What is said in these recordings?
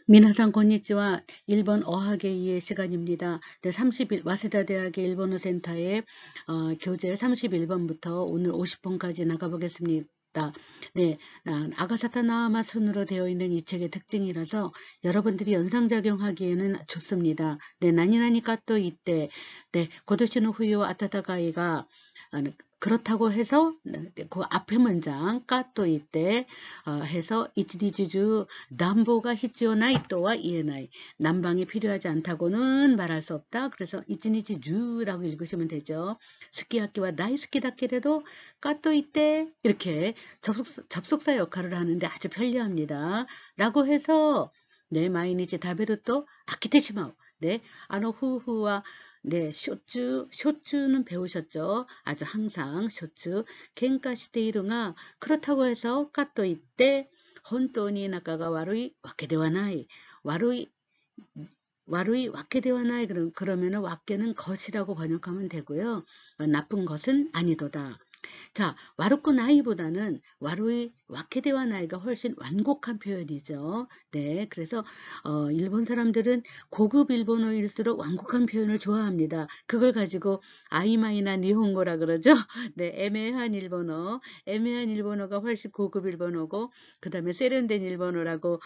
미나상 건니치와 일본 어학의 시간입니다. 네, 30일 와세다 대학의 일본어 센터의 교재 31번부터 오늘 50번까지 나가보겠습니다. 네, 아가사타나마 순으로 되어 있는 이 책의 특징이라서 여러분들이 연상작용하기에는 좋습니다. 네, 나니나니까 또 이때, 네, 고도시노 후유 아타타카이가 그렇다고 해서 그 앞에 문장 까또 이때 해서 이치니주주 남보가 히치오나이 또와 이에나이 난방이 필요하지 않다고는 말할 수 없다. 그래서 이치니주주라고 읽으시면 되죠. 스키야키와 나이스키다케래도 까또 이때 이렇게 접속사 역할을 하는데 아주 편리합니다. 라고 해서 네, 마이니치 다베르 또 아키테시마오. 네, 후후와 네, 쇼츠는 배우셨죠? 아주 항상 쇼츠. 겐카시테이루가 그렇다고 해서 까또 이때 혼돈이 나가가 와루이 와케데와나이 와루이 와케데와나이 그러면은 와케는 것이라고 번역하면 되고요. 나쁜 것은 아니도다. 자, 와루코 나이보다는 와루이 와케데와 나이가 훨씬 완곡한 표현이죠. 네, 그래서 일본 사람들은 고급 일본어일수록 완곡한 표현을 좋아합니다. 그걸 가지고 아이마이나 니혼고라 그러죠. 네, 애매한 일본어가 훨씬 고급 일본어고 그 다음에 세련된 일본어라고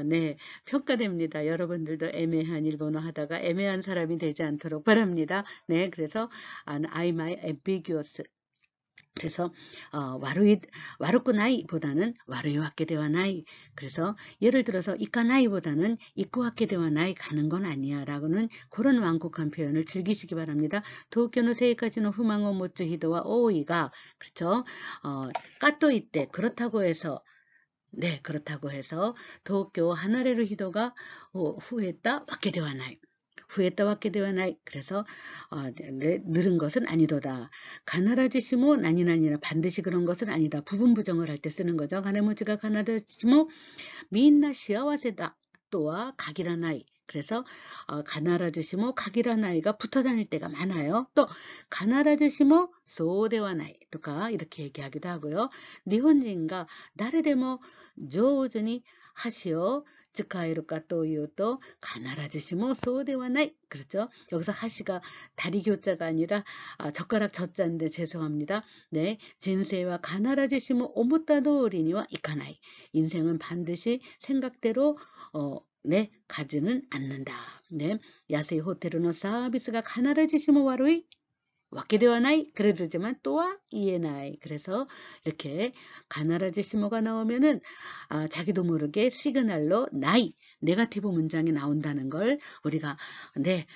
네, 평가됩니다. 여러분들도 애매한 일본어 하다가 애매한 사람이 되지 않도록 바랍니다. 네, 그래서 아이마이 ambiguous 그래서 와루꾸 나이보다는 와루이 와케 되와 나이. 그래서 예를 들어서 이까 나이보다는 이쿠 와케 되와 나이 가는 건 아니야 라고는 그런 완곡한 표현을 즐기시기 바랍니다. 도쿄노 세이까지는 후망오 모츠 히도와 오이가 그렇죠. 까또 이때 그렇다고 해서 네, 그렇다고 해서 도쿄 하나레루 히도가 후했다 와케 되와 나이. 후에따 왔게 되와 나이. 그래서 늘은 것은 아니도다. 가나라지시모 나니나니나 반드시 그런 것은 아니다. 부분 부정을 할 때 쓰는 거죠. 가네모지가 가나라지시모 미인나 시아와세다. 또와 각이라 나이. 그래서 가나라주시모 각이라 나이가 붙어 다닐 때가 많아요. 또 가나라주시모 소대와 나이 또가 이렇게 얘기하기도 하고요. 니혼진가 나르데모 조우즈니 하시오 츠카에루까 또이유또 가나라주시모 소대와 나이 그렇죠. 여기서 하시가 다리 교자가 아니라 젓가락 젖자인데 죄송합니다. 네, 진세와 가나라주시모 오모타도리니와 이카나이 인생은 반드시 생각대로 네, 가지는 않는다. 네, 야스이 호텔의 서비스가 가나라지시모 와루이 와케되와 나이 그래도지만 또한 이에나이 그래서 이렇게 가나라지시모가 나오면은 자기도 모르게 시그널로 나이 네거티브 문장이 나온다는 걸 우리가 네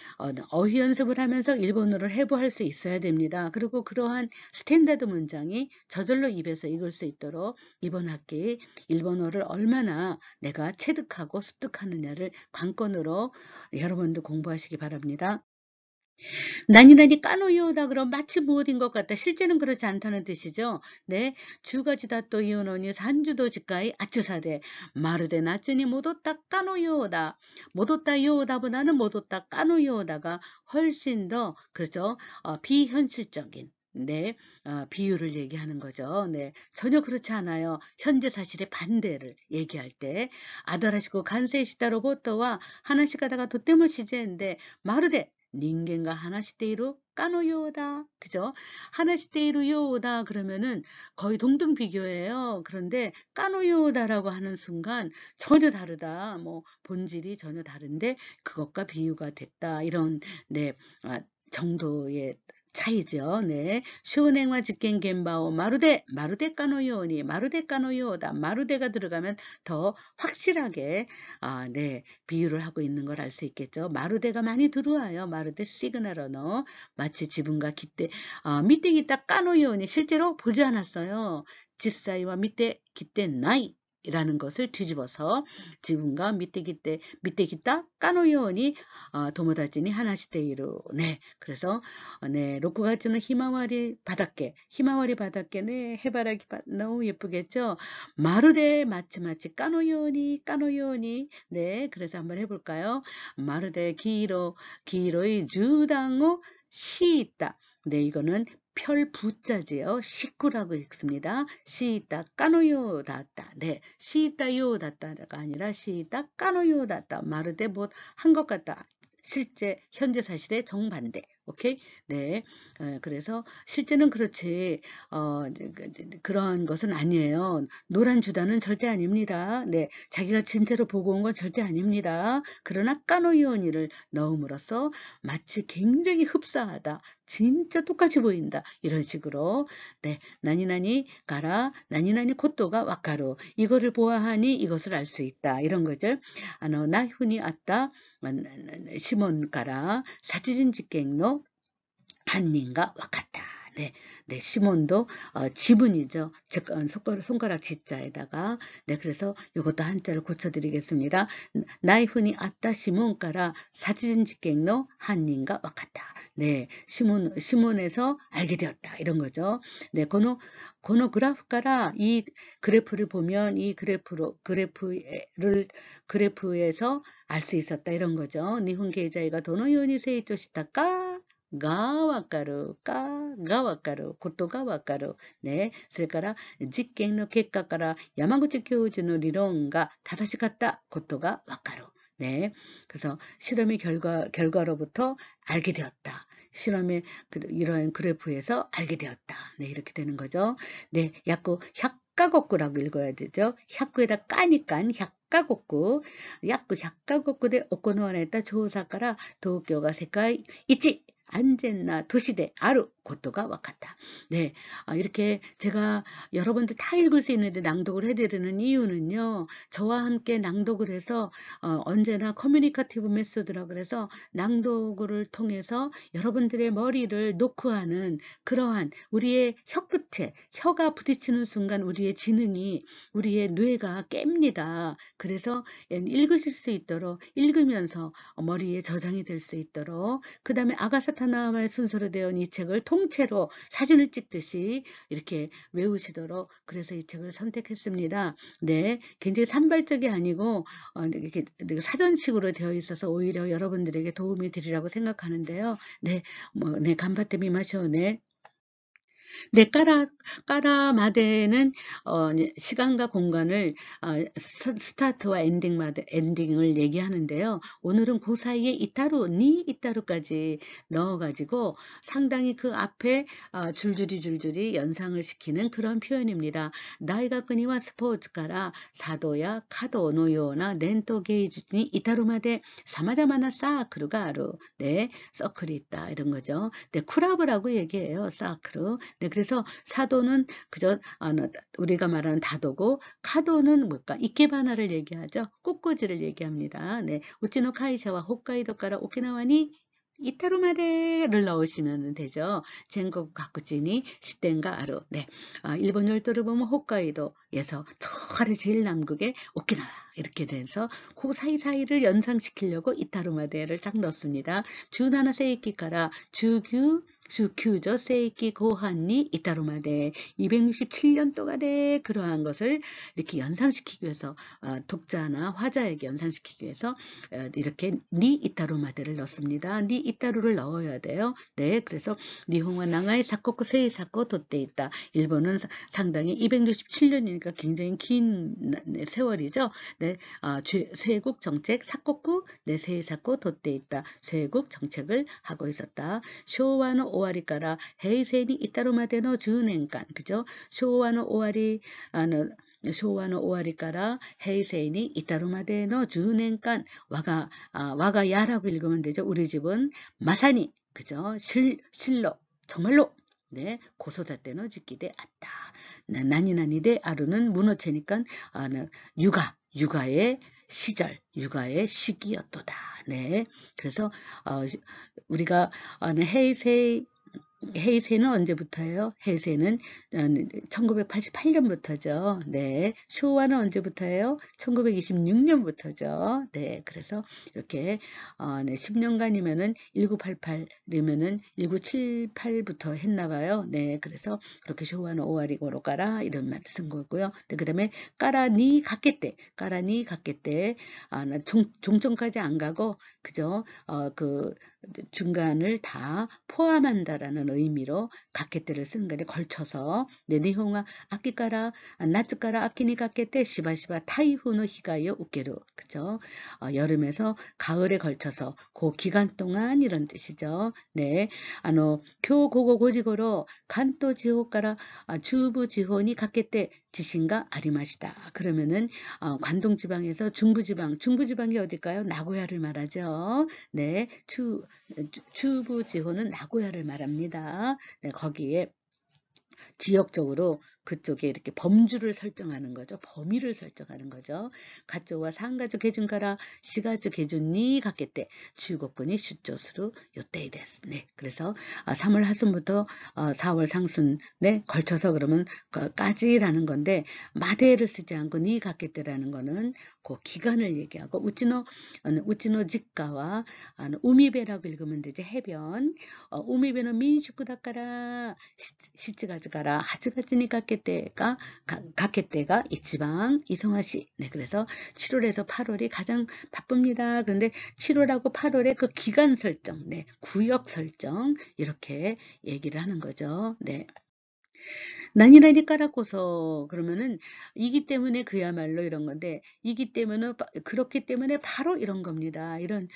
어휘 연습을 하면서 일본어를 해부할 수 있어야 됩니다. 그리고 그러한 스탠다드 문장이 저절로 입에서 익을 수 있도록 이번 학기 일본어를 얼마나 내가 체득하고 습득하느냐를 관건으로 여러분도 공부하시기 바랍니다. 난이란이 까노이오다 그럼 마치 무엇인 것 같다. 실제는 그렇지 않다는 뜻이죠. 네, 주가지다 또 이오노니 산주도 지가이 아츠사대 마르데 나츠니 모도따 까노이오다. 모도따 요오다보다는 모도따 까노이오다가 훨씬 더 그렇죠. 비현실적인 네, 비유를 얘기하는 거죠. 네, 전혀 그렇지 않아요. 현재 사실의 반대를 얘기할 때 아다라시고 간세시다로 보터와 하나씩 가다가 도때모시제인데 마르데 닌겐가 하나시테이루 까노요다. 그죠? 하나시테이루 요다 그러면은 거의 동등 비교예요. 그런데 까노요다라고 하는 순간 전혀 다르다. 뭐 본질이 전혀 다른데 그것과 비유가 됐다. 이런 네 정도의 차이죠. 네. 슈냉와 직겐 겐바오 마루데 까노요니 마루데 까노요다. 마루데가 들어가면 더 확실하게 네. 비유를 하고 있는 걸 알 수 있겠죠. 마루데가 많이 들어와요. 마루데 시그널 언어. 마치 지분과 기대 밑에 기타 까노요니 실제로 보지 않았어요. 지사이와 밑에 기대 나이 라는 것을 뒤집어서 지분과 밑에 기타 까노요니 도모다치니 하나시테이루 네 그래서 네 6月の 히마와리 바닷가 네 해바라기 너무 예쁘겠죠. 마루데 마치 까노요니 네 그래서 한번 해볼까요. 마루데 기로의 주당を敷いた네 이거는 별부자지요. 식구라고 읽습니다. 시이다 까노요 다다. 네, 시이다요 다다가 아니라 시이다 까노요 다다. 마르데 뭐 한 것 같다. 실제 현재 사실의 정반대. 오케이? 네. 그래서 실제는 그렇지. 그런 것은 아니에요. 노란 주다는 절대 아닙니다. 네. 자기가 진짜로 보고 온 건 절대 아닙니다. 그러나 까노요니를 넣음으로써 마치 굉장히 흡사하다. 진짜 똑같이 보인다. 이런 식으로. 네. 나니나니 가라. 나니나니 코토가 와카루. 이거를 보아하니 이것을 알 수 있다. 이런 거죠. 나훈이 아따 시몬 가라. 사지진 직갱노 한인가 와카타. 네, 네, 시몬도 지문이죠. 즉 손가락 지자에다가 네, 그래서 이것도 한자를 고쳐드리겠습니다. 나이훈이 아따 시몬가라 사진 직갱노 한인가 와카타. 네, 시몬에서 알게 되었다 이런 거죠. 네, 고노 그래프가라 이 그래프를 보면 이 그래프에서 알 수 있었다 이런 거죠. 니혼 계좌이가 도노 요니 세이토 시타까がわかるかがわかることがわかる。ね。それから実験の結果から山口教授の理論が正しかったことがわかる。 네. 그래서 실험의 결과로부터 알게 되었다. 실험의 이러한 그래프에서 알게 되었다. 네, 이렇게 되는 거죠. 네, 약구 혁가곡구라고 읽어야 되죠. 혁구에다 까니까 혁가곡구. 약구 혁가곡구で 行われた調査から東京が世界一 안전나 도시대 아루 것도가 와카타. 네, 이렇게 제가 여러분들 다 읽을 수 있는데 낭독을 해드리는 이유는요. 저와 함께 낭독을 해서 언제나 커뮤니케이티브 메소드라 그래서 낭독을 통해서 여러분들의 머리를 노크하는 그러한 우리의 혀 끝에 혀가 부딪히는 순간 우리의 지능이 우리의 뇌가 깹니다. 그래서 읽으실 수 있도록 읽으면서 머리에 저장이 될 수 있도록 그 다음에 아가사타나마의 순서로 되어 이 책을 통째로 사진을 찍듯이 이렇게 외우시도록 그래서 이 책을 선택했습니다. 네, 굉장히 산발적이 아니고 이렇게 사전식으로 되어 있어서 오히려 여러분들에게 도움이 되리라고 생각하는데요. 네, 네, 간바테 미마쇼. 네. 네, 까라마데는 시간과 공간을 스타트와 엔딩을 얘기하는데요. 오늘은 그 사이에 이따루까지 넣어가지고 상당히 그 앞에 줄줄이 연상을 시키는 그런 표현입니다. 나이가쿠니와 스포츠카라 사도야 카도 노요나 렌토 게이주니 이따루마데 사마자마나 사크루가 아루. 네, 서클이 있다 이런 거죠. 네, 쿠라브라고 얘기해요. 사크루. 네, 그래서 사도는 그저 우리가 말하는 다도고 카도는 뭘까? 이케바나를 얘기하죠. 꽃꽂이를 얘기합니다. 네, 우치노 카이샤와 홋카이도까라 오키나와니 이타루마데를 넣으시면 되죠. 전국 가쿠지니 시텐가 아루. 네, 일본 열도를 보면 홋카이도에서 저 아래 제일 남극에 오키나와 이렇게 돼서 그 사이사이를 연상시키려고 이타루마데를 딱 넣습니다. 주나나 세이키카라 주큐죠. 세이키 고한니 이타루마데 267년 동안에 그러한 것을 이렇게 연상시키기 위해서 독자나 화자에게 연상시키기 위해서 이렇게 니 이타루마데를 넣습니다. 니 이타루를 넣어야 돼요. 네, 그래서 니홍와 나가의 사코쿠 세이 사코 돛대 있다. 일본은 상당히 267년이니까 굉장히 긴 세월이죠. 네, 쇄국 정책 사코쿠 네 세이 사코 돛대 있다. 쇄국 정책을 하고 있었다. 쇼와노 終わりから平成に至るまでの10年間 그죠? 昭和の終わりから平成に至るまでの10年間 와가 야라고 읽으면 되죠. 우리 집은 마사니 그죠? 실로 정말로 네, 고소다때노 짓기대 아따. 나니나니대 아루는 문어체니까 육아의 시절, 육아의 시기였도다. 네, 그래서 우리가 헤이세는 언제부터예요? 헤이세는 1988년부터죠. 네. 쇼와는 언제부터예요? 1926년부터죠. 네. 그래서 이렇게 10년간이면은 1988이면은 1978부터 했나봐요. 네. 그래서 그렇게 쇼와는 終わり頃 가라 이런 말 쓴 거고요. 네, 그다음에 까라니 갔겠대. 종점까지 안 가고 그죠? 중간을 다 포함한다라는 의미로 가케테를 쓰는 건데 걸쳐서 니혼가 아키카라 나츠카라 아키니 가케테 시바시바 타이후노 히가요 우케루 그죠? 여름에서 가을에 걸쳐서 그 기간 동안 이런 뜻이죠. 네, 교고고 고지고로 간토 지호가라 주부 지호니 가케테 지신가 아리마시다. 그러면은 관동 지방에서 중부지방이 어딜까요? 나고야를 말하죠. 네, 주부지호는 나고야를 말합니다. 네, 거기에 지역적으로 그쪽에 이렇게 범주를 설정하는 거죠. 범위를 설정하는 거죠. 가쪼와 상가조 개준가라 시가조 개준이 갔겠대. 주거권이 슈조스로 요때이 됐어. 네. 그래서 3월 하순부터 4월 상순에 걸쳐서 그러면 까지라는 건데 마대를 쓰지 않고 니 갔겠대라는 거는 그 기간을 얘기하고 우찌노 직가와 우미배라고 읽으면 되지. 해변. 우미배는 민슈쿠다까라 시치가즈가라 하즈가즈니 가케때가 이치방 이성화시. 네, 그래서 7월에서 8월이 가장 바쁩니다. 그런데 7월하고 8월의 그 기간 설정, 네, 구역 설정 이렇게 얘기를 하는 거죠. 네. 난이라니 깔았고서 그러면은 이기 때문에 그야말로 이런 건데 이기 때문에 그렇기 때문에 바로 이런 겁니다. 이런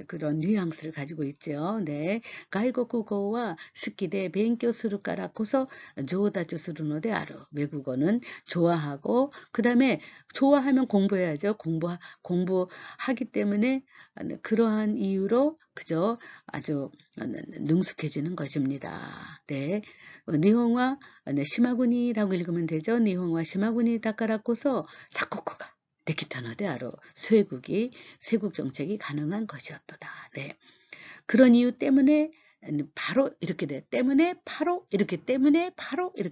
그런 뉘앙스를 가지고 있죠. 네, 가이고쿠고와 스키데 벤교수를 깔았고서 조다주 수르노데 아루. 외국어는 좋아하고 그 다음에 좋아하면 공부해야죠. 공부하기 때문에 그러한 이유로 그저 아주 능숙해지는 것입니다. 네, 니혼과 시마구니라고 읽으면 되죠. 니혼과 시마구니 다카라코서 사코코가 데키타노데 아로 쇄국 정책이 가능한 것이었도다. 네, 그런 이유 때문에 바로 이렇게 돼. 때문에 바로 이렇게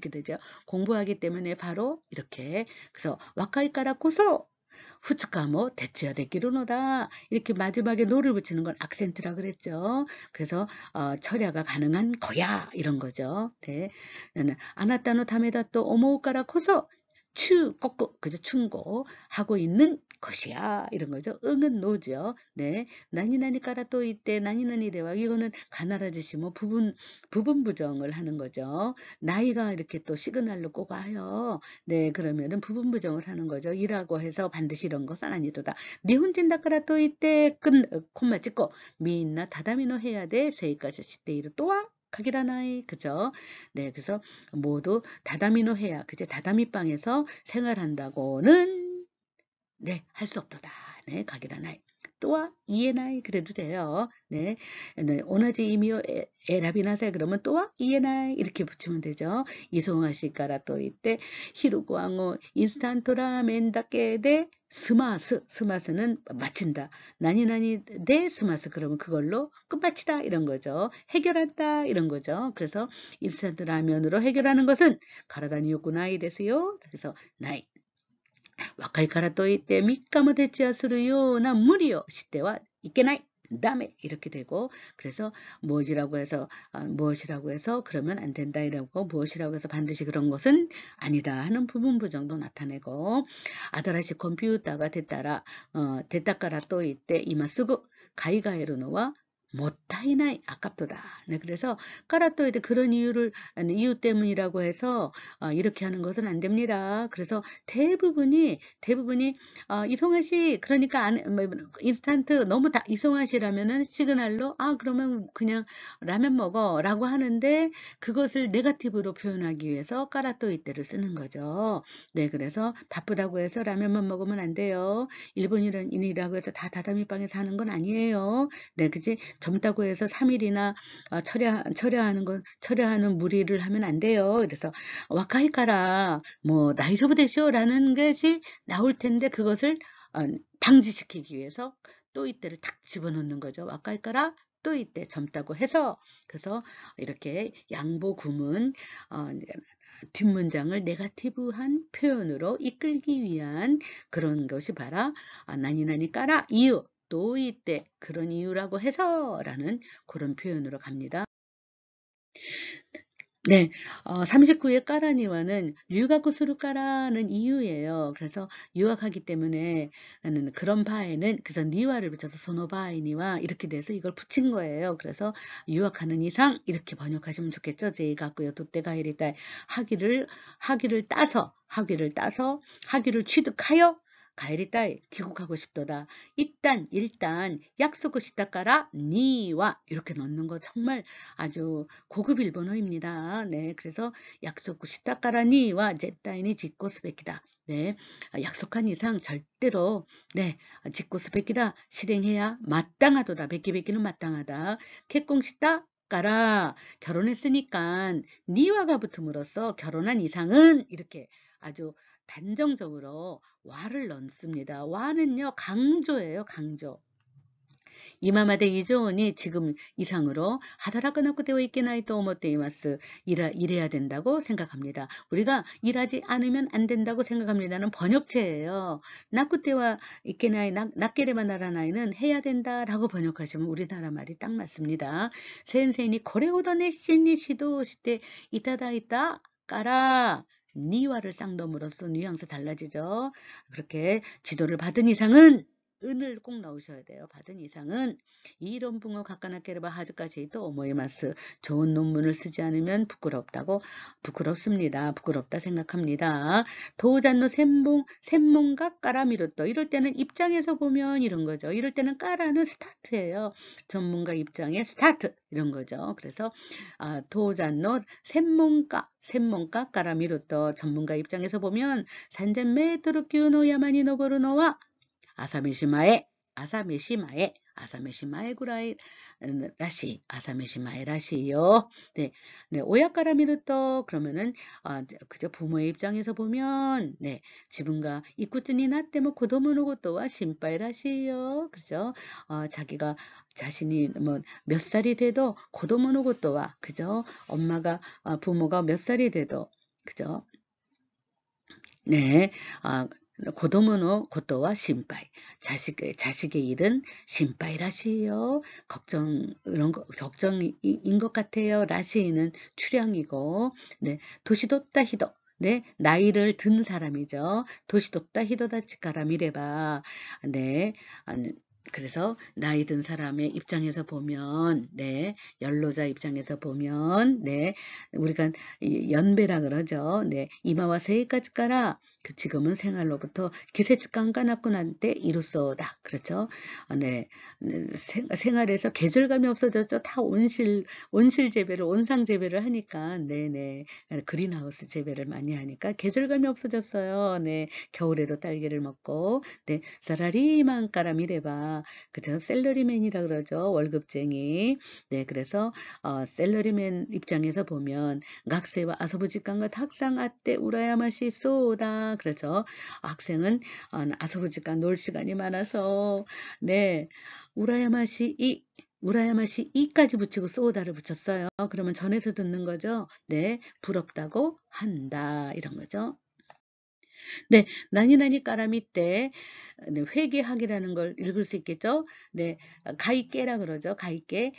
되죠. 공부하기 때문에 바로 이렇게. 그래서 와카이카라코서 후츠카모 대치야 되기로노다. 이렇게 마지막에 노를 붙이는 건 악센트라 그랬죠. 그래서 철야가 가능한 거야 이런 거죠. 네, 아나타노 타메다 또 오모우카라 코서 거꾸 그죠 충고 하고 있는 것이야 이런 거죠. 응은 노죠. 네, 나니나니 까라 또 이때 나니나니 대화 이거는 가나라지시 뭐 부분 부정을 하는 거죠. 나이가 이렇게 또 시그널로 꼭 와요. 네, 그러면은 부분 부정을 하는 거죠. 이라고 해서 반드시 이런 것은 아니도다. 니혼진 다까라 또 이때 콤마 찍고 미인나 다다미노 해야 돼 세이까지 시대 이르 또와 가기라나이 그죠? 네, 그래서 모두 다다미노 해야 그제 다다미방에서 생활한다고는 네, 할 수 없도다. 네, 가기라나이. 또와 이에나이 그래도 돼요. 네, 오나지 이미요 에라비나세 그러면 또와 이에나이 이렇게 붙이면 되죠. 이송하시까라 또 이때 히루구앙오 인스탄토라 멘다케데 스마스는 마친다. 나니나니 데 스마스 그러면 그걸로 끝마치다 이런 거죠. 해결한다 이런 거죠. 그래서 인스턴트 라면으로 해결하는 것은 가라다니요구나이 데스요. 그래서 나이 若いからといって3日も徹夜するような無理をしてはいけない。다음에 이렇게 되고 그래서 무엇이라고 해서 그러면 안 된다 이러고 무엇이라고 해서 반드시 그런 것은 아니다 하는 부분 부정도 나타내고 아다라시 컴퓨터가 됐다까라 또 이때 이마 쓰고 가이가이로노와 못다이나이 아깝도다. 네, 그래서 까라또이데 그런 이유 때문이라고 해서 이렇게 하는 것은 안 됩니다. 그래서 대부분이 이송아 씨 그러니까 인스턴트 너무 이송아 씨라면은 시그널로 그러면 그냥 라면 먹어라고 하는데 그것을 네거티브로 표현하기 위해서 까라또이때를 쓰는 거죠. 네, 그래서 바쁘다고 해서 라면만 먹으면 안 돼요. 일본인이라고 해서 다 다다미방에서 하는 건 아니에요. 네, 그지? 젊다고 해서 3일이나 철야하는 무리를 하면 안 돼요. 그래서 와카이카라 뭐 나이소부 되쇼라는 것이 나올 텐데 그것을 방지시키기 위해서 또 이때를 탁 집어넣는 거죠. 와카이카라 또 이때 젊다고 해서 그래서 이렇게 양보 구문 뒷문장을 네거티브한 표현으로 이끌기 위한 그런 것이 바로 나니나니 까라 이유 또 이때 그런 이유라고 해서 라는 그런 표현으로 갑니다. 네, 39의 까라니와는 류가쿠 수루까라는 이유예요. 그래서 유학하기 때문에 하는 그런 바에는 그래서 니와를 붙여서 소노바이니와 이렇게 돼서 이걸 붙인 거예요. 그래서 유학하는 이상 이렇게 번역하시면 좋겠죠. 제이가쿠요 도떼가이리다 학위를 따서 학위를 취득하여 가이리따이 귀국하고 싶도다. 일단 약속을 시다까라 니와 이렇게 넣는 거 정말 아주 고급 일본어입니다. 네, 그래서 약속 시다까라니와 제타이니 짓고 스베키다. 네, 약속한 이상 절대로 네, 짓고 스베키다. 실행해야 마땅하도다. 베끼베끼는 마땅하다. 개꽁시다. 까라 결혼했으니까 니와가 붙음으로써 결혼한 이상은 이렇게 아주 단정적으로 와를 넣습니다. 와는요 강조예요. 강조. 이마마데 이조원이 지금 이상으로 하다라카나쿠 되어 있게나이 또 오모테이마스 일해야 된다고 생각합니다. 우리가 일하지 않으면 안 된다고 생각합니다는 번역체예요. 나쿠테와 있게나이 낫게레바 나라나이는 해야 된다라고 번역하시면 우리나라 말이 딱 맞습니다. 센세이니 고레오더 네신니 시도시테 이타다이타 까라 니와를 쌍덤으로써 뉘앙스 달라지죠. 그렇게 지도를 받은 이상은 은을 꼭 넣으셔야 돼요. 받은 이상은 이론 붕어 가까나케르바 하즈까지 또 오모이마스 좋은 논문을 쓰지 않으면 부끄럽습니다. 부끄럽다 생각합니다. 도잔노 샘몽가 까라미로또 이럴 때는 입장에서 보면 이런 거죠. 이럴 때는 까라는 스타트예요. 전문가 입장의 스타트 이런 거죠. 그래서 도잔노 샘몽가 까라미로또 전문가 입장에서 보면 산젠 메트로 규노 야마니 노보르노와 아사메시마에 구라이 아사메시마에 라시요. 네, 네, 오야카라 미루또 그러면은 그저 부모의 입장에서 보면 네, 지분가 이쿠츠니 나때모 고도모노 고토와 신바이 라시요. 그죠? 자기가 자신이 뭐 몇 살이 돼도 고도모노 고토와 그죠? 부모가 몇 살이 돼도 그죠? 네, 고도모노 고토와 신바이 자식의 일은 신바이라시요. 걱정인 것 같아요. 라시는 출향이고, 네, 도시도타 히도. 네, 나이를 든 사람이죠. 도시도타 히도다치카라미레바. 네, 그래서 나이 든 사람의 입장에서 보면, 네, 연로자 입장에서 보면, 네, 우리가 연배라 그러죠. 네, 이마와 세이까지 가라. 지금은 생활로부터 기세츠깡까나꾸난때 이루소다. 그렇죠? 네, 생활에서 계절감이 없어졌죠. 다 온실 재배를, 온상 재배를 하니까, 네네, 그린하우스 재배를 많이 하니까 계절감이 없어졌어요. 네, 겨울에도 딸기를 먹고, 네, 사라리만 까라미래봐. 그죠? 셀러리맨이라 그러죠. 월급쟁이. 네, 그래서 셀러리맨 입장에서 보면 학생과 아소부직간과 학상 아때 우라야마시 쏘다. 그렇죠. 학생은 아소부직간 놀 시간이 많아서 네, 우라야마시 이까지 붙이고 쏘다를 붙였어요. 그러면 전에서 듣는 거죠. 네, 부럽다고 한다 이런 거죠. 네, 나니나니 까라미 때 네, 회계학이라는 걸 읽을 수 있겠죠? 네, 가이케라 그러죠. 가이케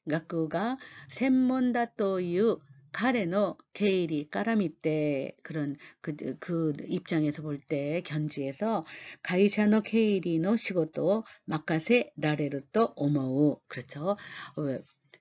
가쿠가 센몬다 또유 가레노 게이리 까라미 때 그런 그 입장에서 볼 때 견지에서 가이샤노 케이리노 시고토 마카세 라레르 또 오모우 그렇죠.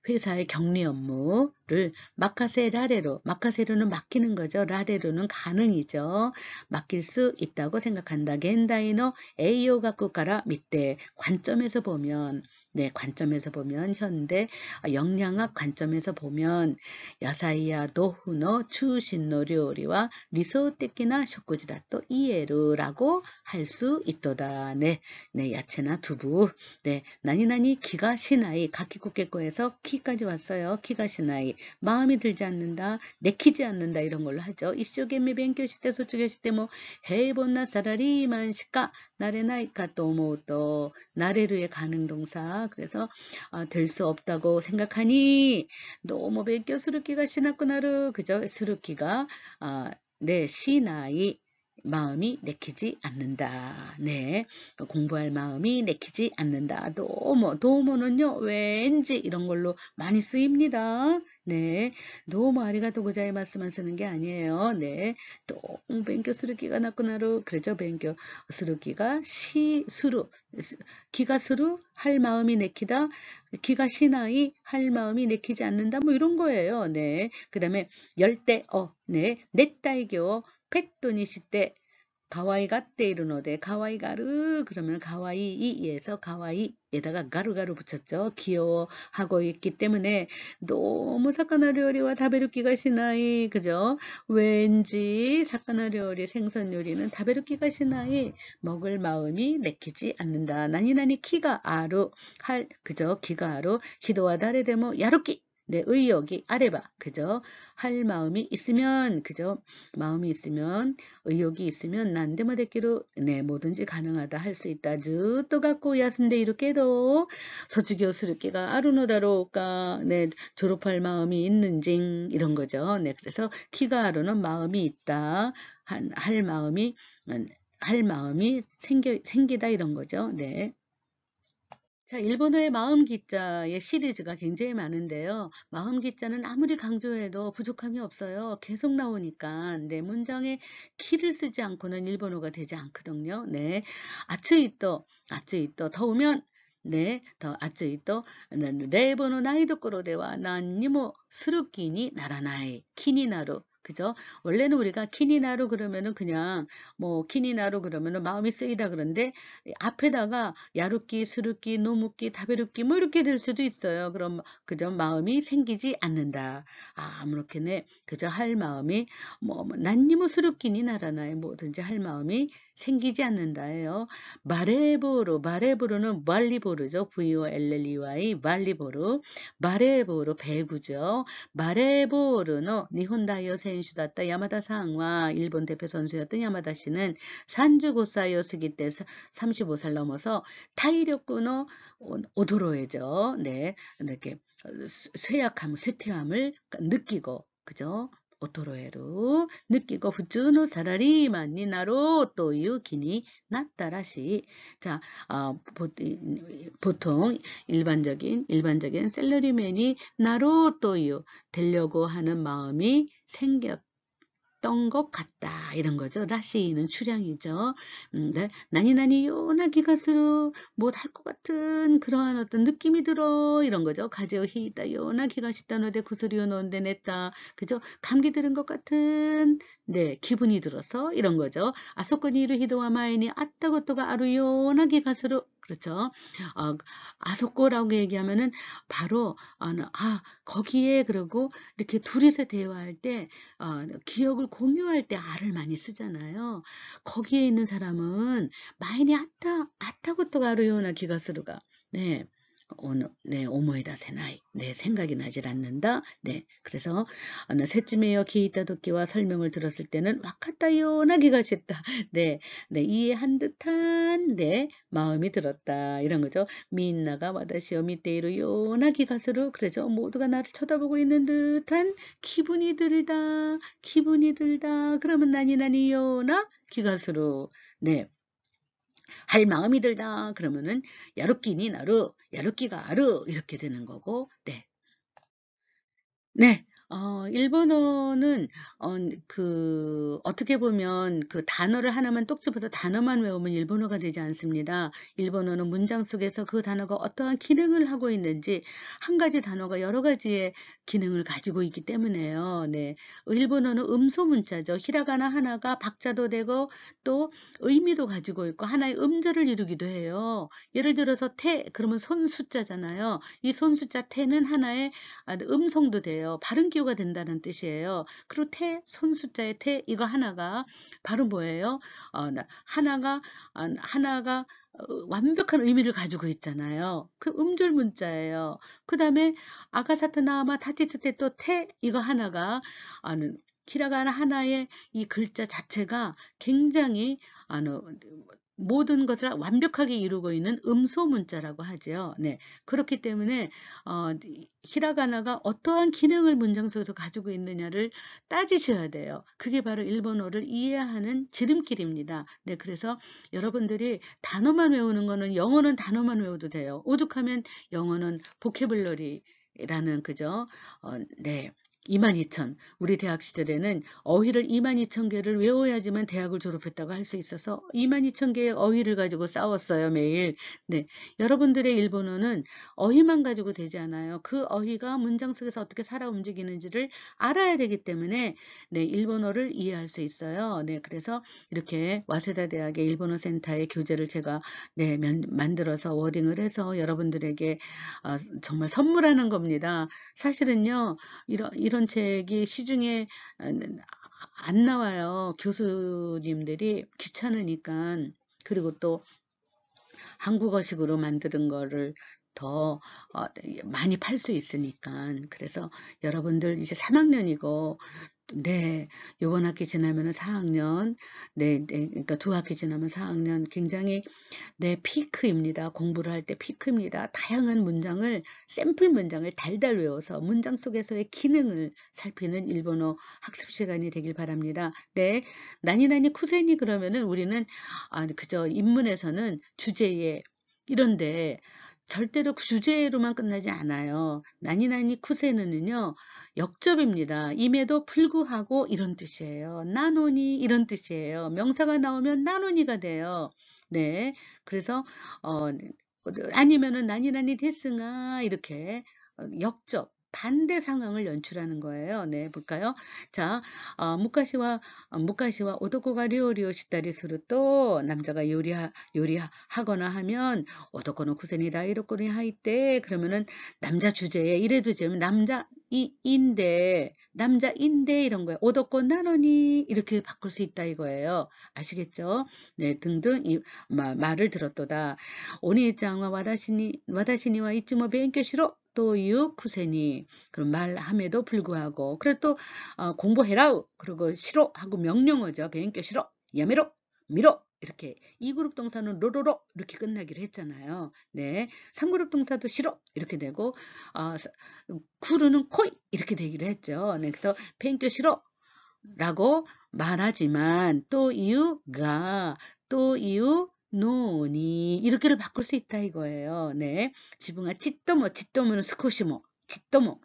회사의 격리 업무를 마카세로는 맡기는 거죠. 라레로는 가능이죠. 맡길 수 있다고 생각한다. 겐다이노 에이오 가쿠카라 밑에 관점에서 보면 네, 관점에서 보면 현대 영양학 관점에서 보면 야사이야 도후노 추신노 료리와 리소테키나 쇼쿠지다 또 이에루라고 할 수 있도다. 네, 네, 야채나 두부. 네, 나니나니 키가 시나이 가키쿠케코에서 키까지 왔어요. 키가 시나이 마음이 들지 않는다, 내키지 않는다 이런 걸로 하죠. 이쇼게미 뱅교시대 소축교시대 뭐 헤이본나 사라리만 시까 나레나이까 또 뭐 또 나레루의 가능동사 그래서 될 수 없다고 생각하니 너무 뱅교 스루키가 시나쿠나루 그죠? 스루키가 네 시나이 마음이 내키지 않는다. 네. 공부할 마음이 내키지 않는다. 도모는요, 왠지 이런 걸로 많이 쓰입니다. 네. 도모 아리가또 고자이마스만 쓰는 게 아니에요. 네. 또,勉強する気がなくなる. 그러죠. 勉強する気がする. 기가 스루 할 마음이 내키다. 기가 시나이 할 마음이 내키지 않는다. 뭐 이런 거예요. 네. 그 다음에 열대어. 네. 넷다이교. 펫도니 시때 가와이가 때이르노데 가와이가르 그러면 가와이이에서 가와이에다가 가루가루 붙였죠. 귀여워하고 있기 때문에 너무 사카나 요리와 다베르키가 시나이 그죠? 왠지 사카나 요리 생선 요리는 다베르키가 시나이 먹을 마음이 내키지 않는다. 나니나니 키가 아루 할 그죠? 기가 아루 히도와 다레데모 야루키 네, 의욕이 아래봐. 그죠? 할 마음이 있으면, 그죠? 마음이 있으면, 의욕이 있으면, 난데모데키로, 네, 뭐든지 가능하다, 할 수 있다. 즈또 갖고 야순데 이렇게도, 소주교수르기가 아루노다로우까, 네, 졸업할 마음이 있는징, 이런 거죠. 네, 그래서 키가 아루는 마음이 있다. 할 마음이 생기다, 이런 거죠. 네. 자, 일본어의 마음 기자의 시리즈가 굉장히 많은데요. 마음 기자는 아무리 강조해도 부족함이 없어요. 계속 나오니까. 네, 문장에 키를 쓰지 않고는 일본어가 되지 않거든요. 네. 아츠이또, 더우면, 네, 아츠이또, 레이버노 나이도코로데와 난니모 스루키니 나라나이, 키니나루. 그죠? 원래는 우리가 키니나루 그러면은 그냥 뭐 키니나루 그러면은 마음이 쓰이다 그런데 앞에다가 야루끼, 수루끼, 노무끼, 다베루끼 뭐 이렇게 될 수도 있어요. 그럼 그저 마음이 생기지 않는다. 아무렇게네 그저 할 마음이 난니모 수루끼니 나라나에 뭐든지 할 마음이 생기지 않는다예요. 마레보르는 말리보르죠. VOLLEY 말리보르. 마레보르 배구죠. 마레보르는 니혼 다이어 선수였다 야마다 상와 일본 대표 선수였던 야마다 씨는 산주고사였기 때 35살 넘어서 타이력군어 오도로해죠. 네, 이렇게 쇠퇴함을 느끼고 그죠? 오토로에로 느끼고 후츠노 사라리만니 나로 또유 기니 나타라시. 자, 보통 일반적인 셀러리맨이 나로 또유 되려고 하는 마음이 생겼던 것 같다. 이런 거죠. 라시는 추량이죠. 네. 나니 요나기가 스루 못할 것 같은 그러한 어떤 느낌이 들어. 이런 거죠. 가지오 히다 요나기가 시다노데 구스리오 노는데 냈다. 그죠? 감기 들은 것 같은 네, 기분이 들어서 이런 거죠. 아소코니루 히도와 마에니 아따고토가 아루 요나기가 스루 그렇죠. 아소코라고 얘기하면은 바로 거기에 그러고 이렇게 둘이서 대화할 때 기억을 공유할 때 아를 많이 쓰잖아요. 거기에 있는 사람은 마이니 아타고토가 아루요나 기가스루가 네. 네, 오모에다 세나이. 네, 생각이 나질 않는다. 네, 그래서 셋쯤에요 기이타 도끼와 설명을 들었을 때는 와카타요나 기가시다. 네, 네, 이해한 듯한 네 마음이 들었다. 이런 거죠. 민나가 와다시오 미테이루 요나 기가스루. 그래서 모두가 나를 쳐다보고 있는 듯한 기분이 들다. 그러면 나니 요나 기가스루. 네. 할 마음이 들다 그러면은 야루끼니 나루 야루끼가 아루 이렇게 되는 거고 네. 네. 일본어는 어떻게 보면 그 단어를 하나만 똑 집어서 단어만 외우면 일본어가 되지 않습니다. 일본어는 문장 속에서 그 단어가 어떠한 기능을 하고 있는지 한 가지 단어가 여러 가지의 기능을 가지고 있기 때문에요. 네. 일본어는 음소 문자죠. 히라가나 하나가 박자도 되고 또 의미도 가지고 있고 하나의 음절을 이루기도 해요. 예를 들어서 태 그러면 손 숫자잖아요. 이 손 숫자 태는 하나의 음성도 돼요. 발음 기호가 된다는 뜻이에요. 그리고 손 숫자의 이거 하나가 바로 뭐예요? 하나가 완벽한 의미를 가지고 있잖아요. 그 음절 문자예요. 그 다음에 아가사타나마 타치트테 또 이거 하나가 히라가나 하나의 이 글자 자체가 굉장히 모든 것을 완벽하게 이루고 있는 음소 문자라고 하죠. 네. 그렇기 때문에 히라가나가 어떠한 기능을 문장 속에서 가지고 있느냐를 따지셔야 돼요. 그게 바로 일본어를 이해하는 지름길입니다. 네. 그래서 여러분들이 단어만 외우는 거는, 영어는 단어만 외워도 돼요. 오죽하면 영어는 보캐블러리라는, 그죠? 네. 22,000. 우리 대학 시절에는 어휘를 22,000개를 외워야지만 대학을 졸업했다고 할 수 있어서 22,000개의 어휘를 가지고 싸웠어요, 매일. 네. 여러분들의 일본어는 어휘만 가지고 되지 않아요. 그 어휘가 문장 속에서 어떻게 살아 움직이는지를 알아야 되기 때문에, 네, 일본어를 이해할 수 있어요. 네. 그래서 이렇게 와세다 대학의 일본어 센터의 교재를 제가, 네, 만들어서 워딩을 해서 여러분들에게 정말 선물하는 겁니다. 사실은요, 이런 책이 시중에 안 나와요. 교수님들이 귀찮으니까. 그리고 또 한국어식으로 만드는 거를 더 많이 팔 수 있으니까. 그래서 여러분들 이제 3학년이고, 네, 요번 학기 지나면은 4학년, 네, 그러니까 2학기 지나면 4학년, 굉장히, 네, 피크입니다. 공부를 할 때 피크입니다. 다양한 문장을, 샘플 문장을 달달 외워서 문장 속에서의 기능을 살피는 일본어 학습 시간이 되길 바랍니다. 네, 나니나니 쿠세니 그러면은 우리는 그저 입문에서는 주제에 이런데 절대로 주제로만 끝나지 않아요. 나니나니 쿠세는요, 역접입니다. 임에도 불구하고 이런 뜻이에요. 나노니 이런 뜻이에요. 명사가 나오면 나노니가 돼요. 네. 그래서 아니면은 나니나니 데스가 이렇게 역접 반대 상황을 연출하는 거예요. 네, 볼까요? 자, 무카시와 오도코가 료리오 시다리すると 남자가 요리하거나 하면 오도코노 쿠세니 다이로코니 하이때 그러면은 남자 주제에 이래도 되면 남자인데 이런 거예요. 오도코 나노니 이렇게 바꿀 수 있다 이거예요. 아시겠죠? 네, 등등 말을 들었도다. 오니짱과 와다시니와 이츠모勉強しろ 또 유 쿠세니 그런 말함에도 불구하고 그래 또 공부해라 그리고 싫어 하고 명령어죠.勉強しろ 야메로 미로 이렇게 2그룹 동사는 로로로 이렇게 끝나기로 했잖아요. 네, 3그룹 동사도 싫어 이렇게 되고 쿠르는 코이 이렇게 되기로 했죠. 네, 그래서 勉強しろ 라고 말하지만 또 이유가 또 이유 노니 이렇게를 바꿀 수 있다 이거예요. 네, 지붕아 찌또모는 스코시모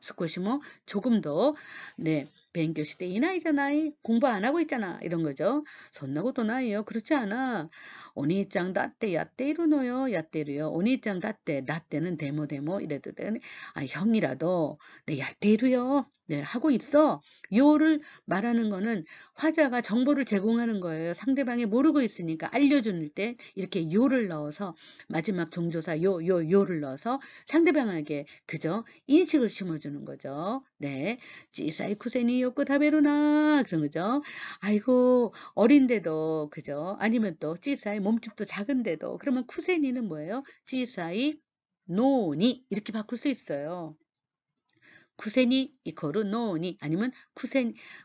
스코시모 조금 더, 네,勉強していないじゃない 공부 안 하고 있잖아 이런 거죠. そんなことないよ 그렇지 않아. 오니짱 다떼 야떼이루노요 야떼이루요. 오니짱 다떼 나떼는 데모 이래도 되네. 형이라도 네 야떼이루요. 네, 하고 있어. 요를 말하는 거는 화자가 정보를 제공하는 거예요. 상대방이 모르고 있으니까 알려주는 때 이렇게 요를 넣어서 마지막 종조사 요를 넣어서 상대방에게 그저 인식을 심어주는 거죠. 네, 찌사이 쿠세니 요코 다베루나 그런 거죠. 아이고 어린데도 그죠. 아니면 또 찌사이 몸집도 작은데도 그러면 쿠세니는 뭐예요? 찌사이 노니 이렇게 바꿀 수 있어요. 쿠세니 이코르 노니 아니면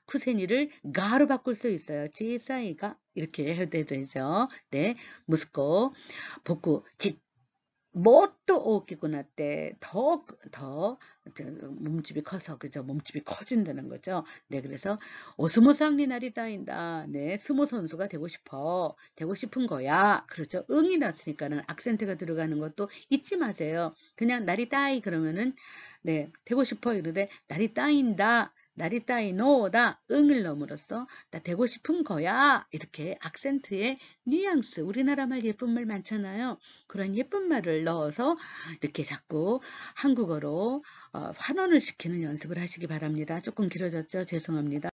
쿠세니를 가로 바꿀 수 있어요. 찌사이가 이렇게 해도 되죠. 네, 무스코 복구 뭐 또 오기고 나때 더 몸집이 커서 그죠. 몸집이 커진다는 거죠. 네, 그래서 오스모상리 날이 따인다. 네, 스모 선수가 되고 싶은 거야. 그렇죠. 응이 났으니까는 악센트가 들어가는 것도 잊지 마세요. 그냥 날이 따이 그러면은 네, 되고 싶어 이러되 날이 따인다. 날이 따이노다 응을 넣음으로써 나 되고 싶은 거야 이렇게 악센트의 뉘앙스 우리나라 말 예쁜 말 많잖아요. 그런 예쁜 말을 넣어서 이렇게 자꾸 한국어로 환원을 시키는 연습을 하시기 바랍니다. 조금 길어졌죠? 죄송합니다.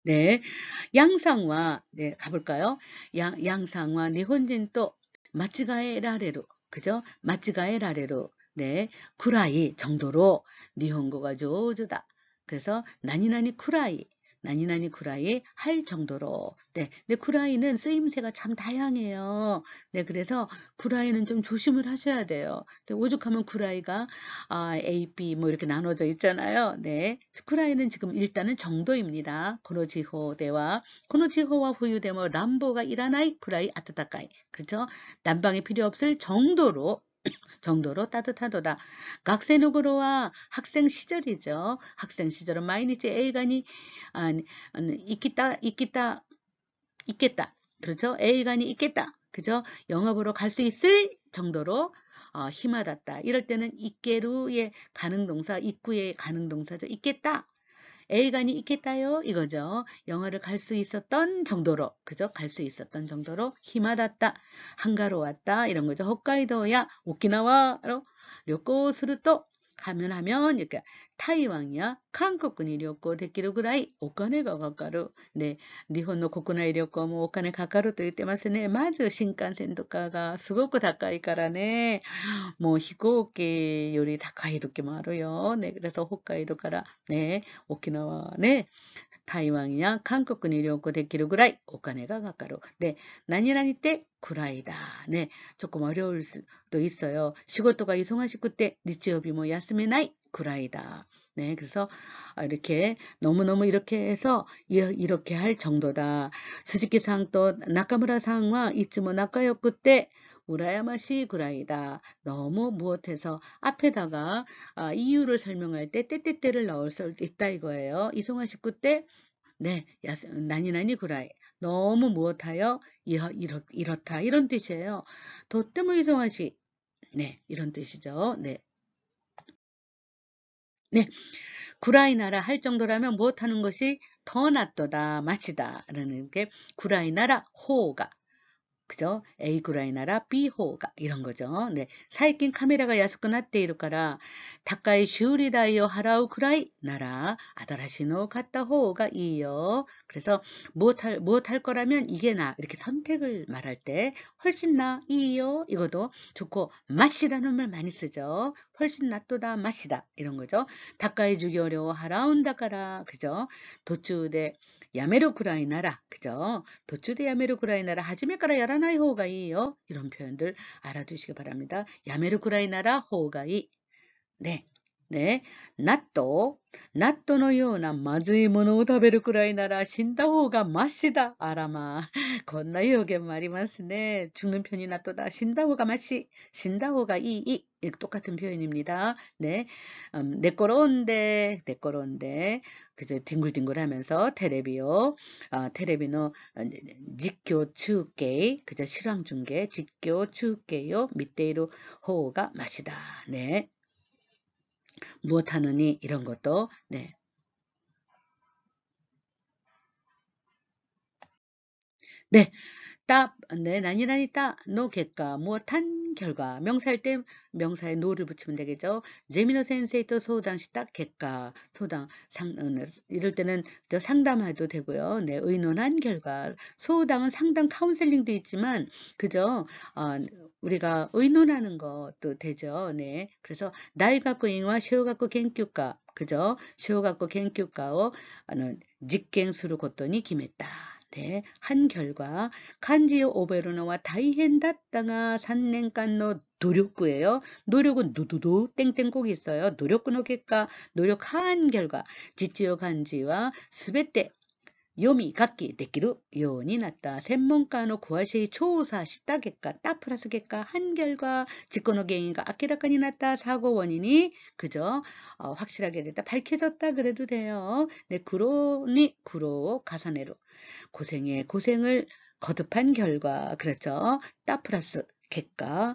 네, 양상화 네 가볼까요? 양상화 니혼진 또 마치가에 라레로 그죠? 마치가에 라레로 네 구라이 정도로 니혼고가 조주다. 그래서 나니나니 쿠라이 나니나니 구라이 할 정도로. 네, 근데 구라이는 쓰임새가 참 다양해요. 네, 그래서 구라이는 좀 조심을 하셔야 돼요. 네, 오죽하면 구라이가 A, B 뭐 이렇게 나눠져 있잖아요. 네, 구라이는 지금 일단은 정도입니다. 코노지호대와 코노지호와 후유대모 람보가 일하나이 구라이 아타타카이. 그렇죠? 난방이 필요 없을 정도로 따뜻하도다. 학생으로와 학생 시절이죠. 학생 시절은毎日 A간이 있겠다. 그렇죠? A간이 있겠다. 그죠? 영업으로 갈 수 있을 정도로 힘하다. 이럴 때는 있게루의 가능동사, 있구의 가능동사죠. 있겠다. A간이 있겠다요. 이거죠. 영화를 갈 수 있었던 정도로, 그죠? 갈 수 있었던 정도로 힘하다, 한가로웠다 이런 거죠. 홋카이도야 오키나와로 료코すると하면 이렇게 타이완이야 한국에 旅行できるぐらいお金がかかる. 네, 일본의 국내 旅行も お金かかると言ってますね. まず新幹線とかがすごく高いからね. 뭐飛行機より高い時もあるよ. 네, 그래서 홋카이도から 네, 오키나와 네, 타이완이나 한국에 旅行できるぐらいお金がかかる. 네, 何々때 구라이다. 네, 조금 어려울 수도 있어요.仕事が 이송하시고 때日曜日も 休めない 구라이다. 네, 그래서 이렇게 너무너무 이렇게 해서 이렇게 할 정도다. 스즈키さん또 나카무라さんは いつも仲良くて 우라야마시 구라이다. 너무 무엇해서 앞에다가 이유를 설명할 때 때때때를 넣을 수 있다 이거예요. 이송하시고 때 네, 나니나니 구라이. 너무 무엇하여 이렇다 이런 뜻이에요. 도때모 이송하시. 네, 이런 뜻이죠. 네. 네. 구라이 나라 할 정도라면 무엇하는 것이 더 낫도다 마치다 라는 게 구라이 나라 호가 그죠? Aぐらいなら B 方が 이런 거죠. 네. 最近 카메라가 安くなっているから 高い修理代を払うくらいなら 新しいのを買った方がいいよ. 그래서 무엇 할 거라면 이게 나 이렇게 선택을 말할 때 훨씬 나 이요. 이것도 좋고 맛이라는 말 많이 쓰죠. 훨씬 낫도다 맛이다 이런 거죠. 高い授業料を払うんだから 그죠? 途中で 야메로 구라이 나라 그죠? 도추대 야메로 구라이 나라 하지메까라 야라나이 호가이요. 이런 표현들 알아두시기 바랍니다. 야메로 구라이 나라 호가이. 네. 네. 나또 나또のようなまずいものを食べるくらいなら死んだ方がマシだ. 아라마. こんな表現もありますね. 죽는 편이 낫도다. 신다 호가 마시. 신다 호가 이. 똑같은 표현입니다. 네. 내꺼로운데. 그죠. 뒹굴뒹굴하면서 테레비요. 테레비노 직교 중계. 그죠. 실황 중계. 직교 중계요. 밑에로 호가 마시다. 네. 무엇하느니 이런 것도 네. 네. 네, 나니나니 따노 객가 무엇한 결과 명사일 때 명사에 노를 붙이면 되겠죠. 제미노 센세이토 소당시딱 객가 소당 이럴 때는 상담해도 되고요. 네, 의논한 결과 소당은 상담 카운셀링도 있지만 그죠. 우리가 의논하는 것도 되죠. 네, 그래서 나이가쿠인과 쇼가쿠研究가 그죠. 쇼가쿠研究가を 実験することに決めた. 네, 한 결과 간지요 오베르노와 다이헨다따가 3년간의 노력구예요. 노력은 누두두 땡땡 꼭 있어요. 노력구노 결과 노력한 결과 지치요 간지와 스베테 요미 갖기 되기로 요원이 났다.専門家の 구하시 조사 시다結果 따 플러스結果 한 결과 직권의原因가明らかに 났다. 사고 원인이 그죠? 확실하게 됐다. 밝혀졌다 그래도 돼요. 네, 구로니 구로 가사네로 고생에 고생을 거듭한 결과 그렇죠. 따 플러스結果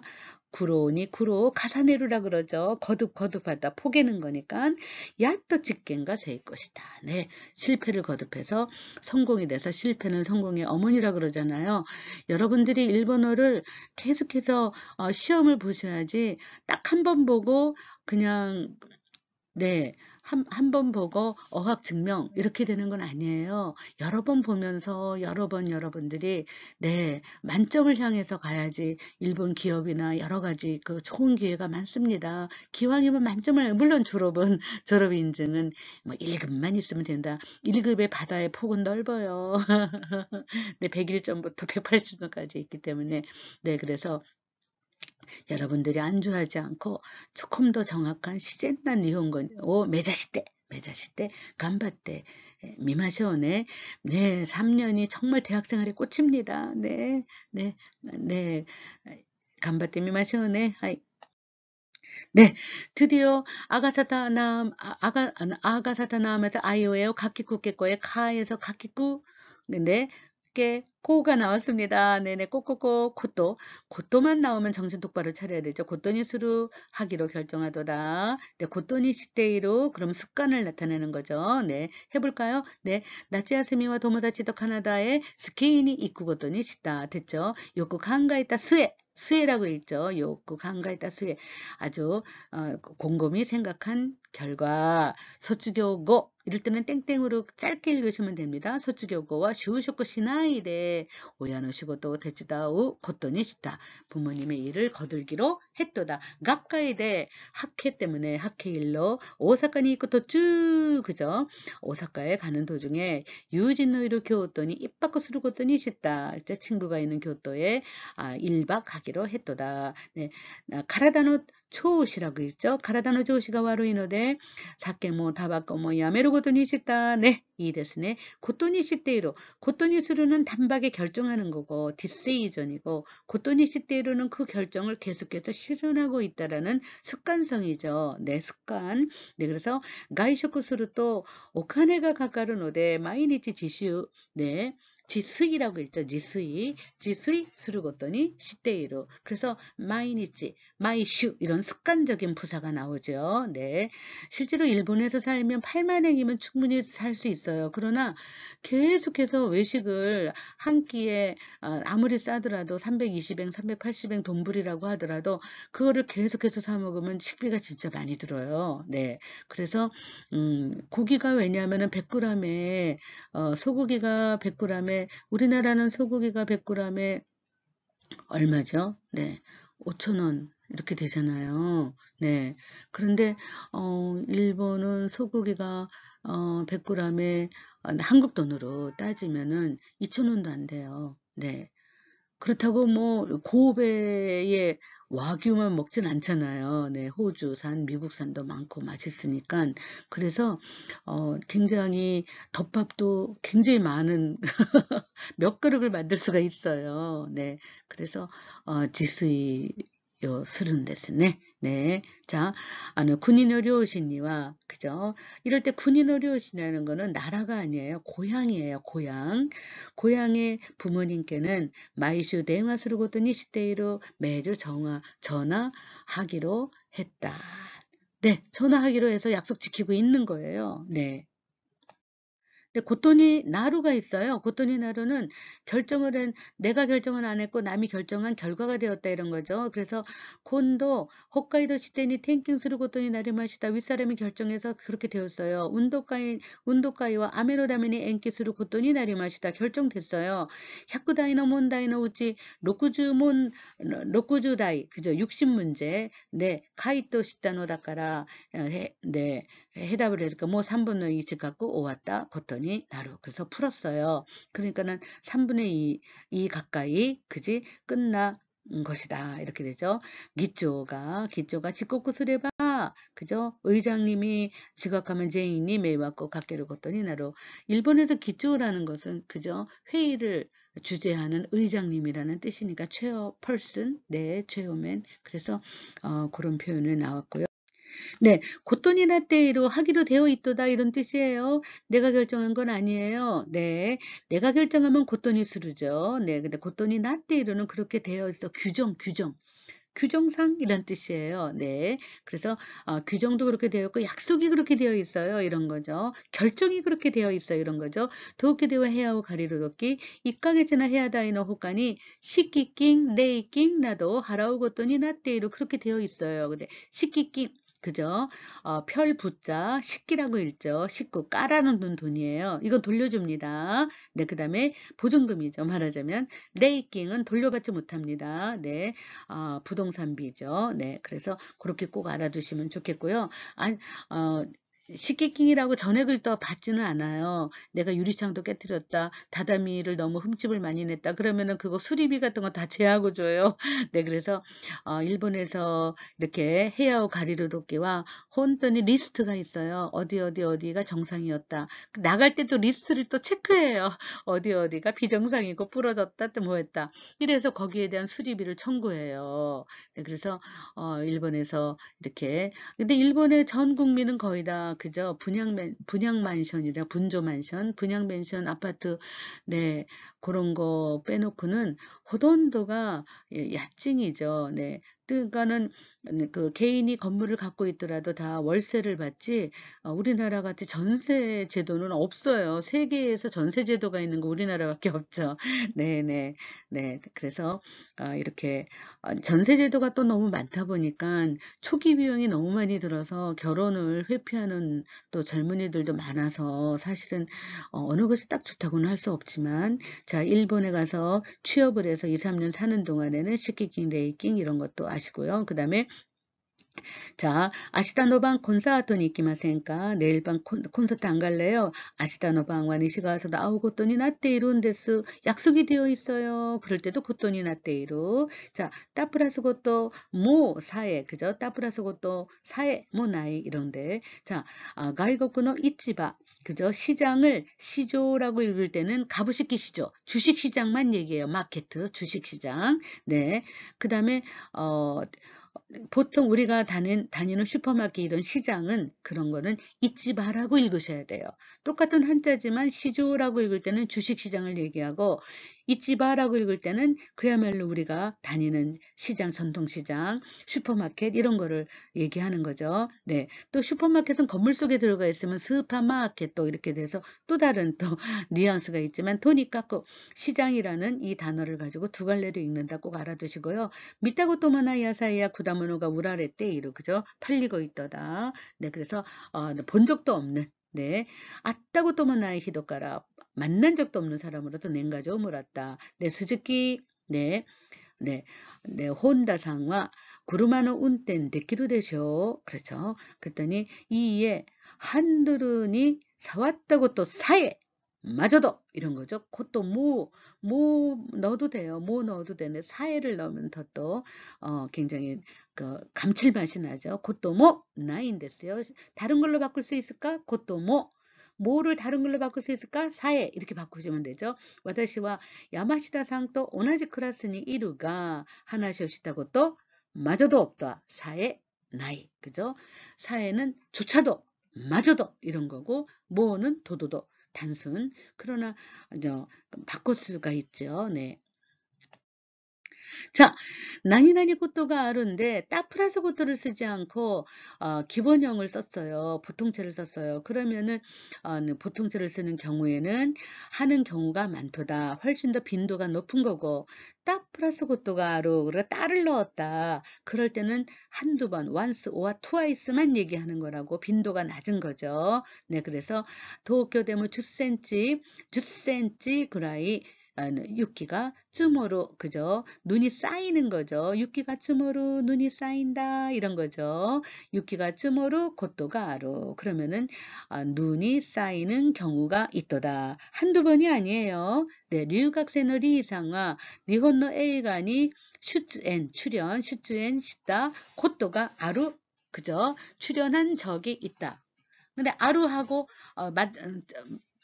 구로니 구로 가사네루라 그러죠. 거듭하다 포개는 거니까 야또 직견가 될 것이다. 네, 실패를 거듭해서 성공이 돼서 실패는 성공의 어머니라 그러잖아요. 여러분들이 일본어를 계속해서 시험을 보셔야지 딱 한 번 보고 그냥 네, 한 번 보고 어학 증명 이렇게 되는 건 아니에요. 여러 번 보면서 여러 번 여러분들이 네, 만점을 향해서 가야지 일본 기업이나 여러 가지 그 좋은 기회가 많습니다. 기왕이면 만점을, 물론 졸업은 졸업 인증은 뭐 1급만 있으면 된다. 1급의 바다의 폭은 넓어요. 네, 101점부터 180점까지 있기 때문에 네, 그래서 여러분들이 안주하지 않고 조금 더 정확한 시젠난 일본語を目指して頑張ってみましょうね。네, 3년이 정말 대학 생활의 꽃입니다. 네, 네, 네, 頑張ってみましょうね。はい。 네, 드디어 아가사타나함에서 아이오에요. 가키쿠케코의 카에서 가키쿠. 네, 게 코가 나왔습니다. 네네, 꼬꼬꼬 고토만 나오면 정신 똑바로 차려야 되죠. 고토니 수루 하기로 결정하도다. 네, 고토니 시테이로 그럼 습관을 나타내는 거죠. 네, 해볼까요? 네, 나츠야스미와 도모다치도 카나다에 스키니 이쿠고토니 시다. 됐죠? 요코 간가이타 수혜라고 있죠. 요코 간가이타 수혜. 아주 곰곰이 생각한 결과 소츠교고 이럴 때는 땡땡으로 짧게 읽으시면 됩니다. 소츠교고와 슈쇼코 시나이데 오야노 시고토 테츠다우 고토니 시다. 부모님의 일을 거들기로 했도다. 가까이데 학회 때문에 학회 일로 오사카니 있고 도쭉 그죠? 오사카에 가는 도중에 유진노이로 교토니 입바꿔 수르고토니 시다. 친구가 있는 교토에 1박 하기로 했도다. 네, 가라다노 조시라고 있죠. 가라다노 조시가 와루이노데 사케 뭐 타바코 뭐 야메루 고토니 시다. 네, 이 데스네. 고토니 시테이로 고토니 스루는 단박에 결정하는 거고 디세이전이고 고토니 시테이로는 그 결정을 계속해서 실현하고 있다라는 습관성이죠. 네, 습관. 네, 그래서 가이쇼쿠 스루또 오카네가 가까르노데 마이니치 지슈 네. 지스이라고 있죠. 지스이 스루고토니 시테이로. 그래서 마이니치, 마이슈 이런 습관적인 부사가 나오죠. 네, 실제로 일본에서 살면 8만 행이면 충분히 살 수 있어요. 그러나 계속해서 외식을 한 끼에 아무리 싸더라도 320엔, 380엔 돈불이라고 하더라도 그거를 계속해서 사 먹으면 식비가 진짜 많이 들어요. 네, 그래서 고기가 왜냐하면은 100g에 소고기가 100g에 우리나라는 소고기가 100g에 얼마죠? 네, 5,000원 이렇게 되잖아요. 네, 그런데 일본은 소고기가 100g에 한국 돈으로 따지면은 2,000원도 안 돼요. 네, 그렇다고 뭐 고배의 와규만 먹진 않잖아요. 네, 호주산, 미국산도 많고 맛있으니까. 그래서 굉장히 덮밥도 굉장히 많은 몇 그릇을 만들 수가 있어요. 네, 그래서 지수이 요 술은 됐네. 네, 자, 군인의 료신이와 그죠? 이럴 때 군인의 료신이라는 거는 나라가 아니에요. 고향이에요. 고향의 부모님께는 마이슈 대화수를 고더니 시대로 매주 전화하기로 했다. 네, 전화하기로 해서 약속 지키고 있는 거예요. 네. 근데 고토니 나루가 있어요. 고토니 나루는 내가 결정을 안 했고 남이 결정한 결과가 되었다 이런 거죠. 그래서 곤도 홋카이도 시대니 텐킹스루 고토니 나리마시다 윗사람이 결정해서 그렇게 되었어요. 운도카이와 아메노다메니 엔키스루 고토니 나리마시다 결정됐어요. 샤쿠다이노 몬다이노 우치 60다이 그죠? 60문제 네 카이토 시다노다까라 네 해답을 해서 뭐 3분의 2씩 갖고 오왔다 걷더니 나루 그래서 풀었어요. 그러니까는 3분의 2 가까이 그지 끝나 것이다 이렇게 되죠. 기초가 직곡구 수레바 그죠? 의장님이 지각하면 제인이 매맞고 각계를 걷더니 나루. 일본에서 기초라는 것은 그죠? 회의를 주재하는 의장님이라는 뜻이니까 최어 펄슨 네 최어맨 그래서 그런 표현이 나왔고요. 네, 고토니 나테이로 하기로 되어 있도다 이런 뜻이에요. 내가 결정한 건 아니에요. 네, 내가 결정하면 고토니 스루죠. 네, 근데 고토니 나테이로는 그렇게 되어 있어. 규정상 이란 뜻이에요. 네, 그래서 규정도 그렇게 되어 있고 약속이 그렇게 되어 있어요. 이런 거죠. 결정이 그렇게 되어 있어요. 이런 거죠. 도끼대와 해야오 가리로도끼 이까게지나 해야다이노 호까니 시키킹 네이킹 나도 하라오 고토니 나테이로 그렇게 되어 있어요. 근데 시키킹 그죠? 별부자 식기라고 읽죠. 식구 깔아놓는 돈이에요. 이건 돌려줍니다. 네, 그 다음에 보증금이죠. 말하자면 레이킹은 돌려받지 못합니다. 네, 부동산비죠. 네, 그래서 그렇게 꼭 알아두시면 좋겠고요. 어, 식기킹이라고 전액을 또 받지는 않아요. 내가 유리창도 깨뜨렸다, 다다미를 너무 흠집을 많이 냈다, 그러면은 그거 수리비 같은 거 다 제하고 줘요. 네, 그래서 일본에서 이렇게 헤야오 가리르 도끼와 혼돈이 리스트가 있어요. 어디가 정상이었다. 나갈 때도 리스트를 또 체크해요. 어디가 비정상이고 부러졌다, 또 뭐했다. 이래서 거기에 대한 수리비를 청구해요. 네, 그래서 일본에서 이렇게, 근데 일본의 전 국민은 거의 다 그저 분양 만션이라 분조 만션, 분양 맨션 아파트, 네, 그런 거 빼놓고는 호돈도가 야증이죠. 네. 그러니까는 그 개인이 건물을 갖고 있더라도 다 월세를 받지, 우리나라 같이 전세 제도는 없어요. 세계에서 전세 제도가 있는 거 우리나라밖에 없죠. 네네. 네. 그래서 이렇게 전세 제도가 또 너무 많다 보니까 초기 비용이 너무 많이 들어서 결혼을 회피하는 또 젊은이들도 많아서 사실은 어느 것이 딱 좋다고는 할 수 없지만, 자, 일본에 가서 취업을 해서 2, 3년 사는 동안에는 시키킹, 레이킹 이런 것도 아시고요. 그 다음에 자, 아시다 노방 콘서트に 行きませんか? 내일 밤 콘서트 안 갈래요? 아시다 노방 와 니시가와서도 아우 고돈이 나떼이룬 데스. 약속이 되어 있어요. 그럴 때도 고돈이 나떼이루. 자, 따 플러스 고또 모 사에, 그죠? 따 플러스 고또 사에 모 나이 이런데. 자, 가이거쿠노 이치바. 그죠? 시장을 시조라고 읽을 때는 가부시키 시조, 주식시장만 얘기해요. 마케트, 주식시장. 네. 그 다음에 보통 우리가 다니는 슈퍼마켓 이런 시장은 그런 거는 이치바라고 읽으셔야 돼요. 똑같은 한자지만 시조라고 읽을 때는 주식시장을 얘기하고 이치바라고 읽을 때는 그야말로 우리가 다니는 시장, 전통시장, 슈퍼마켓 이런 거를 얘기하는 거죠. 네. 또 슈퍼마켓은 건물 속에 들어가 있으면 스파마켓 또 이렇게 돼서 또 다른 또 뉘앙스가 있지만 토니까고 시장이라는 이 단어를 가지고 두 갈래로 읽는다 꼭 알아두시고요. 미타고 또마나 야사이야 구다모노가 우라레떼 이로 그죠? 팔리고 있더다. 네, 그래서 본 적도 없는 네, 아따고 또마나의 히도가라 만난 적도 없는 사람으로도 낸가죠 물었다. 네, 스즈키 네, 네, 네, 혼다상과 구르마노 운텐 데키루 되쇼. 그렇죠. 그랬더니 이에 한두른이 사왔다고 또 사에 마저도 이런 거죠. 그것도 뭐 넣어도 돼요. 뭐 넣어도 되는데 사에를 넣으면 더 또 굉장히 그 감칠맛이 나죠. 그것도 뭐 나인데스요. 다른 걸로 바꿀 수 있을까? 그것도 뭐를 다른 걸로 바꿀 수 있을까? 사에 이렇게 바꾸시면 되죠. 와다시와 야마시다 상또 오나지 클래스니 이루가 하나시오시다고 또 마저도 없다. 사에 나이 그죠? 사에는 조차도 마저도 이런 거고 뭐는 도도도 단순. 그러나 바꿀 수가 있죠. 네. 자, 나니나니 고토가 아른데 따 플러스 고토를 쓰지 않고 기본형을 썼어요. 보통체를 썼어요. 그러면은 보통체를 쓰는 경우에는 하는 경우가 많도다. 훨씬 더 빈도가 높은 거고 따 플러스 고토가 아루 그래 따를 넣었다. 그럴 때는 한두 번 once or twice만 얘기하는 거라고 빈도가 낮은 거죠. 네, 그래서 도쿄でも 10cm 구라이 육기가 쯔모로 그죠? 눈이 쌓이는 거죠. 육기가 쯔모로 눈이 쌓인다 이런 거죠. 육기가 쯔모로 고토가 아루 그러면은 눈이 쌓이는 경우가 있도다. 한두 번이 아니에요. 네, 류각세노 리상화 니혼노 에이가니 출연 시다 고토가 아루 그죠? 출연한 적이 있다. 근데 아루하고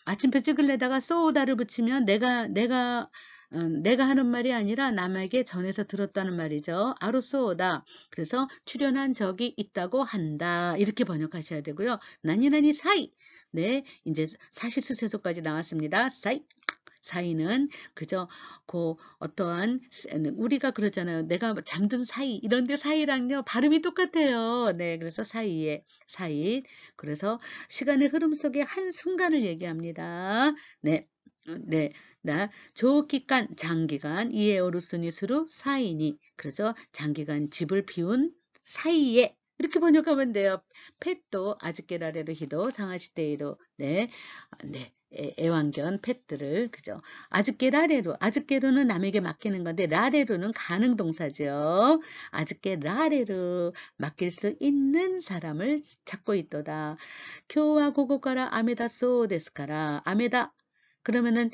마침표 찍을래다가 소우다를 붙이면 내가 하는 말이 아니라 남에게 전해서 들었다는 말이죠. 아루소오다. 그래서 출연한 적이 있다고 한다. 이렇게 번역하셔야 되고요. 나니나니 사이. 네, 이제 사실수세소까지 나왔습니다. 사이는 그저 어떠한 우리가 그러잖아요. 내가 잠든 사이 이런데 사이랑요 발음이 똑같아요. 네, 그래서 사이 그래서 시간의 흐름 속의 한 순간을 얘기합니다. 네. 네, 조기간, 장기간, 이에 오르스니스루 사이니. 그래서 장기간 집을 비운 사이에 이렇게 번역하면 돼요. 펫도 아즈케라레로 히도 상하시테이로 네, 네. 애완견 펫들을 그죠. 아즈케라레로 아즈케로는 남에게 맡기는 건데 라레로는 가능 동사죠. 아즈케라레로 맡길 수 있는 사람을 찾고 있도다. 교와 고고가라 아메다 소 데스카라 아메다 그러면은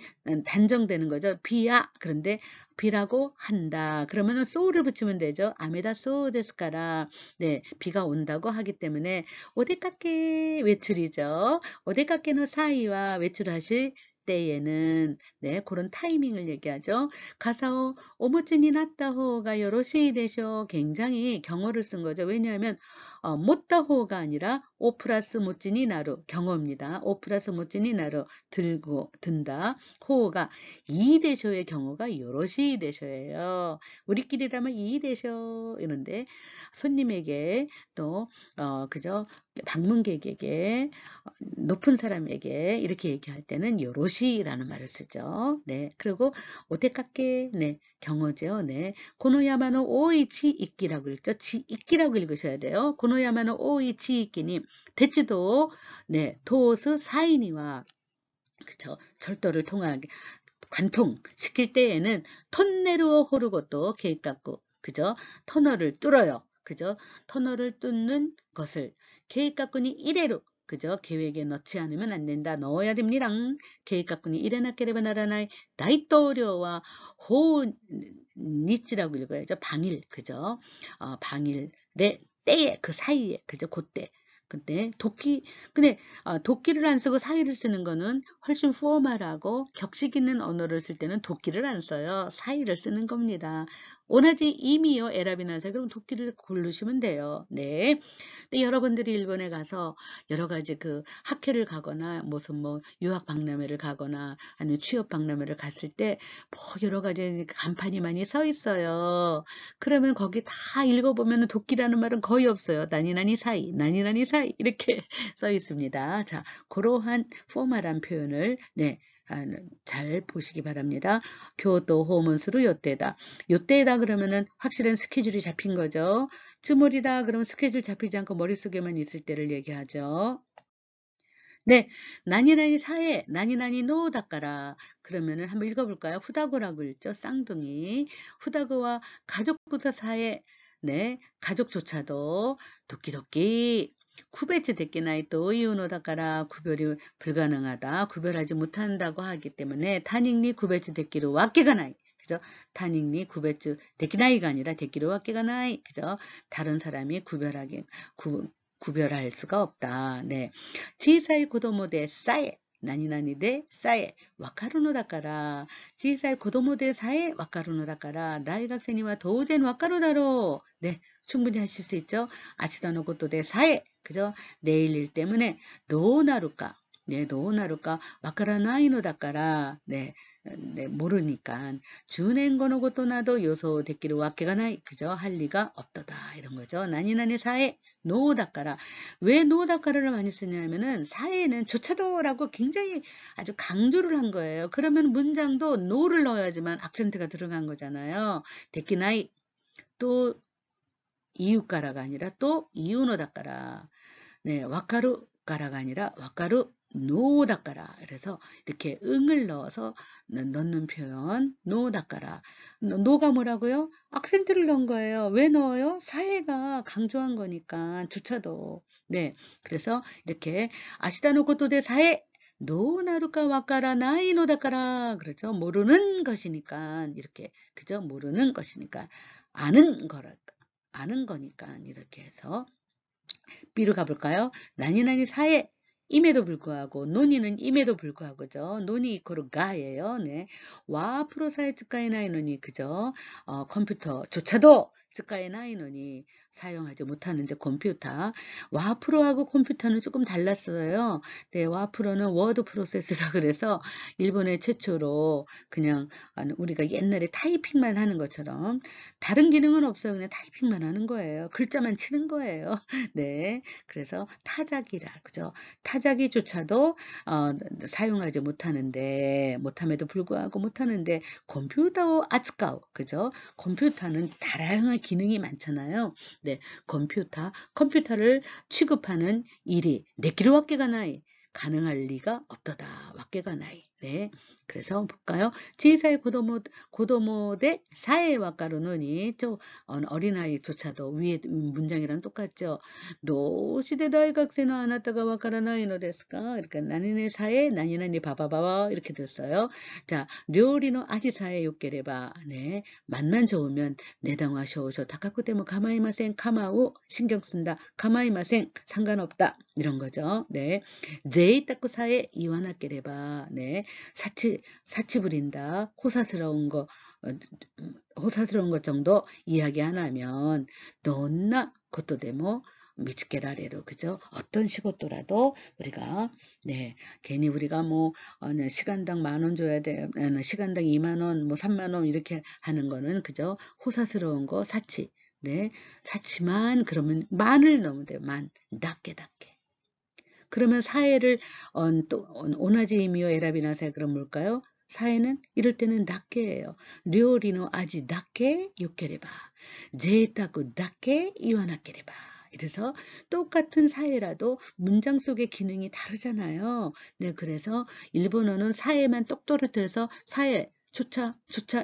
단정되는 거죠. 비야 그런데 비라고 한다. 그러면은 소를 붙이면 되죠. 아메다 소 데스카라 네 비가 온다고 하기 때문에 오데카케 외출이죠. 오데카케의 사이와 외출하실 때에는 네 그런 타이밍을 얘기하죠. 가사오 오모치니 나tta호가 요로시 되쇼 굉장히 경어를 쓴 거죠. 왜냐하면 못다호가 아니라 오 플러스 모찌니 나루 경어입니다. 오 플러스 모찌니 나루 들고 든다. 호가 이 대쇼의 경어가 요로시 대쇼예요. 우리끼리라면 이 대쇼 이런데 손님에게 또 그죠 방문객에게 높은 사람에게 이렇게 얘기할 때는 요로시라는 말을 쓰죠. 네. 그리고 오테카케 네. 경어죠. 네. 고노야마노 오이치 이끼라고 읽죠. 지 이끼라고 읽으셔야 돼요. 고노야마노 오이치 이끼니 대치도 네. 도스 사이니와 그쵸. 절도를 통하게 관통시킬 때에는 턴네르어 호르고또 계획갖고 그죠? 터널을 뚫어요. 그죠? 터널을 뚫는 것을 계획갖고니 이래로 그죠? 계획에 넣지 않으면 안 된다. 넣어야 됩니다. 계획갖고니 이래나케레바 나라나이 다이토료와 호니치라고 읽어야죠. 방일 그죠? 방일의 때에 그 사이에 그죠? 그때 근데 도끼를 안 쓰고 사이를 쓰는 거는 훨씬 포멀하고 격식 있는 언어를 쓸 때는 도끼를 안 써요. 사이를 쓰는 겁니다. 오나지 이미요 에라비나서 그럼 도끼를 고르시면 돼요. 네. 근데 여러분들이 일본에 가서 여러 가지 그 학회를 가거나 무슨 뭐 유학 박람회를 가거나 아니면 취업 박람회를 갔을 때 뭐 여러 가지 간판이 많이 서 있어요. 그러면 거기 다 읽어보면 도끼라는 말은 거의 없어요. 나니나니 사이, 나니나니 사이 이렇게 써 있습니다. 자, 그러한 포멀한 표현을 네. 잘 보시기 바랍니다. 교도 호문수로 요때다. 요때다 그러면은 확실한 스케줄이 잡힌 거죠. 쯔물이다 그러면 스케줄 잡히지 않고 머릿속에만 있을 때를 얘기하죠. 네, 나니나니 사에 나니나니 노 닦아라. 그러면은 한번 읽어볼까요? 후다고라고 읽죠. 쌍둥이. 후다고와 가족부터 사에 네, 가족조차도 도끼도끼 구배치 됐기나이 또 이유노 닦아라. 구별이 불가능하다. 구별하지 못한다고 하기 때문에 타닉니 구배치 됐기로 왁게가 나이. 그죠? 타닉니 구배츠 데키나이가 아니라 데키로 왁게가 나이. 그죠? 다른 사람이 구별할 수가 없다. 네. 小さい子供でさえ何々でさえわかるのだから小さい子供でさえわかるのだから大学生には当然わかるだろう. 네, 충분히 하실 수 있죠. 아치다의 것도 데 사에 그죠? 내일 일 때문에 노나루까 네, 노나루까 와카라나이のだから 네, 네, 모르니까 준행거의 것도 나도 요소 됐기를 와케가 나이 그죠? 할 리가 없도다 이런 거죠. 나니나니 사에 노다까라. 왜 노다까라를 많이 쓰냐면은 사에는 조차도라고 굉장히 아주 강조를 한 거예요. 그러면 문장도 노를 넣어야지만 악센트가 들어간 거잖아요. 데키나이 또 이유까라가 아니라 또 이유노다까라. 네, 와카루까라가 아니라 와카루 노다까라. 그래서 이렇게 응을 넣어서 넣는 표현 노다까라. 노가 뭐라고요? 악센트를 넣은 거예요. 왜 넣어요? 사회가 강조한 거니까 조차도. 네, 그래서 이렇게 아시다노 고토데 사회 노나루까 와까라 나이노다까라 그렇죠. 모르는 것이니까 이렇게 그죠? 모르는 것이니까 아는 거니까 이렇게 해서 B로 가볼까요? 나니나니 사에 임에도 불구하고 논의는 임에도 불구하고죠. 논의 이코르 가예요. 네. 와 프로사에 츠카이나이노니 그죠? 컴퓨터조차도 츠카이나이노니 사용하지 못하는데 컴퓨터 와 프로하고 컴퓨터는 조금 달랐어요. 네, 와 프로는 워드 프로세스라 그래서 일본의 최초로 그냥 우리가 옛날에 타이핑만 하는 것처럼 다른 기능은 없어요. 그냥 타이핑만 하는 거예요. 글자만 치는 거예요. 네, 그래서 타자기라 그죠? 타자기조차도 사용하지 못함에도 불구하고 못하는데 컴퓨터 아츠카우 그죠? 컴퓨터는 다양하게 기능이 많잖아요. 네, 컴퓨터를 취급하는 일이 내끼로 왁게가 나이 가능할 리가 없도다. 왁게가 나이. 네, 그래서 볼까요? 지사의 고도모대 사회 왁가로노니 저 어린아이조차도 위에 문장이랑 똑같죠. 노시대 다이학생은 아나타가 와카라나이 노 데스까? 이렇게 나니네 사회 나니나니 바바바바 이렇게 됐어요. 자, 료리노 아지사에 요께레바. 네, 맛만 좋으면 내당화 쇼쇼 다카쿠테모 가마이마생 카마우 신경 쓴다. 가마이마생 상관없다. 이런 거죠. 네, 제이타쿠 사에 이완하께레바. 네, 사치 부린다. 호사스러운 것 정도 이야기 하나면 너나 것도 데모 미치게라래도 그죠? 어떤仕事라도 우리가 네 괜히 우리가 뭐 시간당 10,000원 줘야 돼, 시간당 20,000원, 뭐 30,000원 이렇게 하는 거는 그죠? 호사스러운 거 사치, 네 사치만 그러면 만을 넣으면 돼요. 만 낮게. 그러면 사회를 또 오나지이미오 에라비나사에 그럼 뭘까요? 사회는 이럴 때는 낮게예요. 료리노 아지 낮게 요케레바 제이타쿠 낮게 이와나케레바. 이래서 똑같은 사회라도 문장 속의 기능이 다르잖아요. 네, 그래서 일본어는 사회만 똑 떨어뜨려서 사회 좋자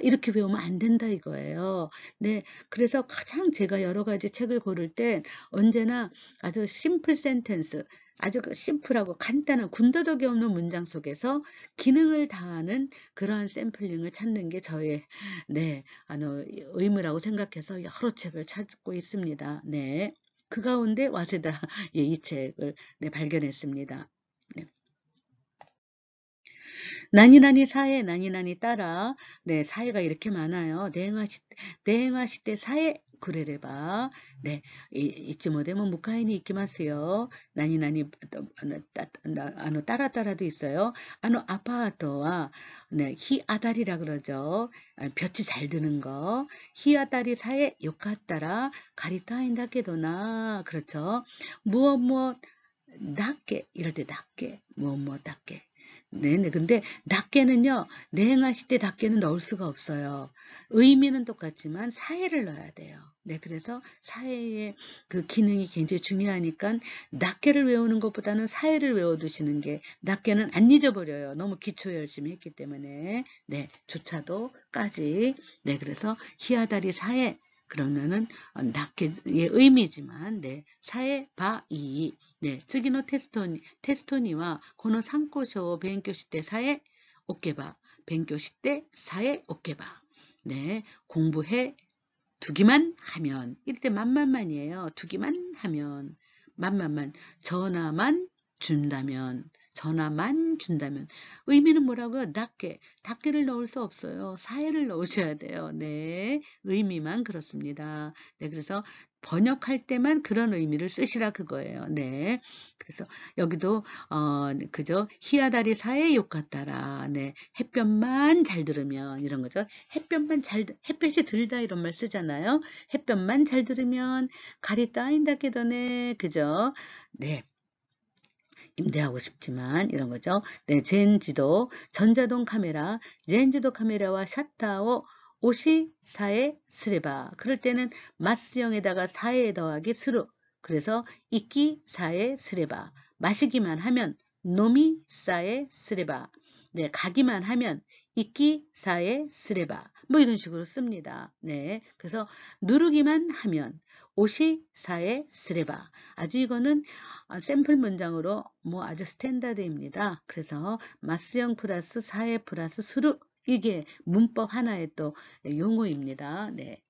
이렇게 외우면 안 된다 이거예요. 네, 그래서 가장 제가 여러 가지 책을 고를 때 언제나 아주 심플 센텐스, 아주 심플하고 간단한 군더더기 없는 문장 속에서 기능을 다하는 그러한 샘플링을 찾는 게 저의 네, 의무라고 생각해서 여러 책을 찾고 있습니다. 네, 그 가운데 와세다 예, 이 책을 네, 발견했습니다. 네. 나니나니 사회, 나니나니 따라. 네, 사회가 이렇게 많아요. 대행하시때 사회 그래래봐. 네, 이쯤어되면 무카이니 이키마스요. 나니나니 따라도 있어요. 아파트와 네, 히아다리라 그러죠. 볕이 잘 드는 거. 히아다리 사회 요카따라 가리타인다케도나 그렇죠. 무엇 낮게 이럴 때 낮게 무엇 낮게. 네네. 근데 낱개는요, 내행하실 때 낱개는 넣을 수가 없어요. 의미는 똑같지만 사회를 넣어야 돼요. 네, 그래서 사회의 그 기능이 굉장히 중요하니까 낱개를 외우는 것보다는 사회를 외워두시는 게 낱개는 안 잊어버려요. 너무 기초 열심히 했기 때문에. 네, 조차도까지. 네, 그래서 히아다리 사회. 그러면은 낱개의 의미지만 네, 사회 바이 네, 쯔기노 테스토니와 고노 삼고쇼勉強して 사회 오케바勉強して 사회 오케바 네, 공부해 두기만 하면 이럴 때 만만만이에요. 두기만 하면 만만만 전화만 준다면 의미는 뭐라고요? 낱개를 넣을 수 없어요. 사회를 넣으셔야 돼요. 네, 의미만 그렇습니다. 네, 그래서 번역할 때만 그런 의미를 쓰시라 그거예요. 네, 그래서 여기도 그죠? 히아다리 사회 욕같다라. 네, 햇볕만 잘 들으면 이런 거죠. 햇볕이 들다 이런 말 쓰잖아요. 햇볕만 잘 들으면 가리 따인다게 더네. 그죠? 네. 임대하고 싶지만 이런 거죠. 네, 전자동 카메라와 셔터を 오시사에 스레바. 그럴 때는 마스형에다가 사에 더하기 스루. 그래서 이끼 사에 스레바. 마시기만 하면 노미 사에 스레바. 네, 가기만 하면 이끼 사에 스레바. 뭐 이런 식으로 씁니다. 네, 그래서 누르기만 하면 오시 사에 스레바. 아주 이거는 샘플 문장으로 뭐 아주 스탠다드입니다. 그래서 마스형 플러스 사에 플러스 수루 이게 문법 하나의 또 용어입니다. 네.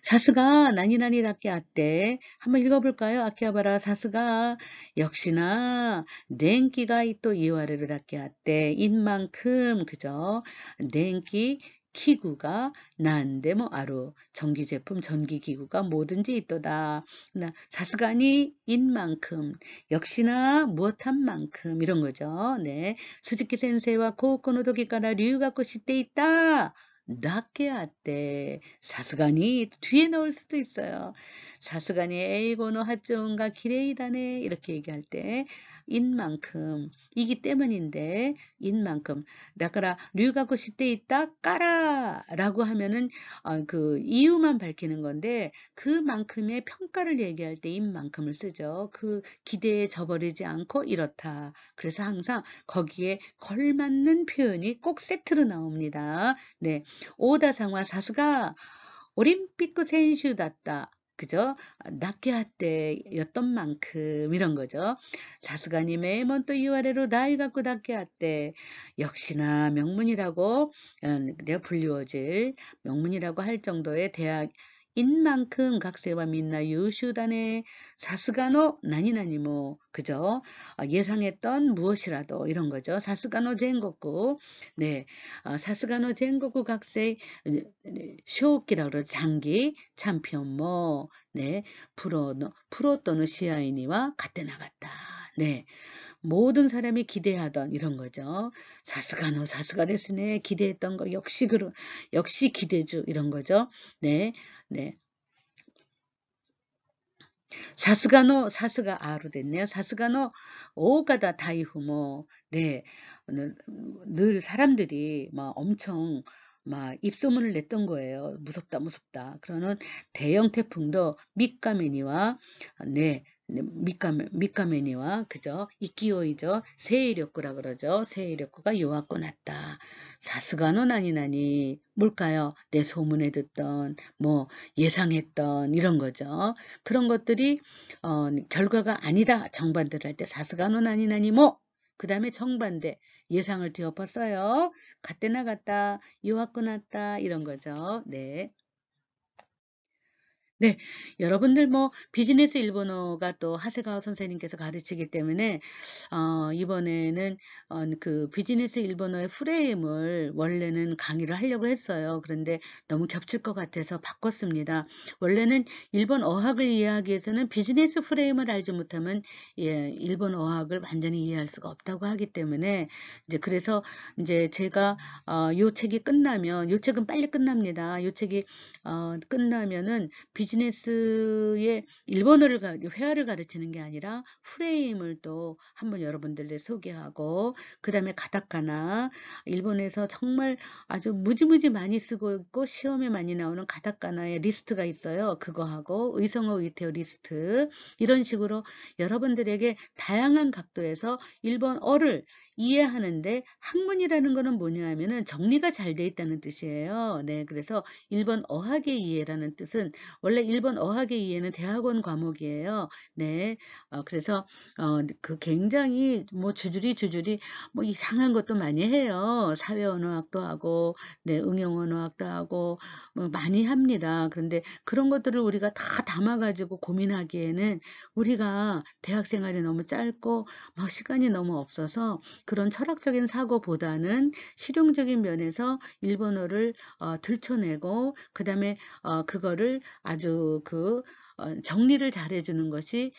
사스가 나니나니답게 아때 한번 읽어볼까요? 아키하바라 사스가 역시나 냉기가 또 이와르를 답게 아때 인 만큼 그죠? 냉기 기구가 난데 뭐 아루 전기제품 전기기구가 뭐든지 있도다. 사스가니 인 만큼 역시나 무엇한 만큼 이런 거죠. 네, 스즈키 센세와 고코노도기가라 류가고 시때 있다. 낮게 할때 사스가니 뒤에 넣을 수도 있어요. 사스가니 에이고노 하츠온가 기레이다네 이렇게 얘기할 때 인 만큼 이기 때문인데 인 만큼だから 류가고 시대 있다 까라라고 하면은 그 이유만 밝히는 건데 그만큼의 평가를 얘기할 때 인 만큼을 쓰죠. 그 기대에 져버리지 않고 이렇다. 그래서 항상 거기에 걸맞는 표현이 꼭 세트로 나옵니다. 네, 오다상와 사스가 오림픽選手だった. 그죠? 낮게 핫때였던 만큼 이런 거죠. 사스가니 매번 또 이와래로 다이가쿠 낮게 핫때 역시나 명문이라고 내가 불리워질 명문이라고 할 정도의 대학인 만큼 각세와 민나 유슈단의 사스가노 나니나니 뭐 그죠? 예상했던 무엇이라도 이런 거죠. 사스가노 전국구 네, 사스가노 전국구 각세 쇼기라 그러죠. 장기 챔피언 뭐 네, 프로 또는 시아이니와 같대 나갔다. 네. 모든 사람이 기대하던 이런 거죠. 사스가노 사스가 됐으네. 기대했던 거 역시 기대주 이런 거죠. 네. 네. 사스가 아로 됐네요. 사스가노 오가다 다이후모. 네. 늘 사람들이 막 엄청 막 입소문을 냈던 거예요. 무섭다, 무섭다. 그러는 대형 태풍도 미카메니와 네. 미카메니와 그죠? 이끼오이죠. 세이력구라 그러죠. 세이력구가 요하고 났다. 사스가노 나니나니 뭘까요? 내 소문에 듣던 뭐 예상했던 이런 거죠. 그런 것들이 결과가 아니다. 정반대를 할 때 사스가노 나니나니 뭐 그 다음에 정반대 예상을 뒤엎었어요. 갔대 나갔다. 요하고 났다. 이런 거죠. 네. 네, 여러분들 뭐 비즈니스 일본어가 또 하세가와 선생님께서 가르치기 때문에 이번에는 그 비즈니스 일본어의 프레임을 원래는 강의를 하려고 했어요. 그런데 너무 겹칠 것 같아서 바꿨습니다. 원래는 일본 어학을 이해하기 위해서는 비즈니스 프레임을 알지 못하면 일본 어학을 완전히 이해할 수가 없다고 하기 때문에 이제 그래서 이제 제가 요 책이 끝나면 요 책은 빨리 끝납니다. 요 책이 끝나면은 비즈니스의 일본어를 회화를 가르치는 게 아니라 프레임을 또 한번 여러분들께 소개하고 그 다음에 가타카나 일본에서 정말 아주 무지무지 많이 쓰고 있고 시험에 많이 나오는 가타카나의 리스트가 있어요. 그거하고 의성어 의태어 리스트 이런 식으로 여러분들에게 다양한 각도에서 일본어를 이해하는데 학문이라는 거는 뭐냐 하면은 정리가 잘 돼 있다는 뜻이에요. 네, 그래서 일본 어학의 이해라는 뜻은 원래 일본 어학의 이해는 대학원 과목이에요. 네, 그래서 그 굉장히 뭐 주주리 뭐 이상한 것도 많이 해요. 사회 언어학도 하고, 네, 응용 언어학도 하고 뭐 많이 합니다. 그런데 그런 것들을 우리가 다 담아가지고 고민하기에는 우리가 대학 생활이 너무 짧고 막 시간이 너무 없어서 그런 철학적인 사고보다는 실용적인 면에서 일본어를 들춰내고 그 다음에 그거를 아주 정리를 잘해주는 것이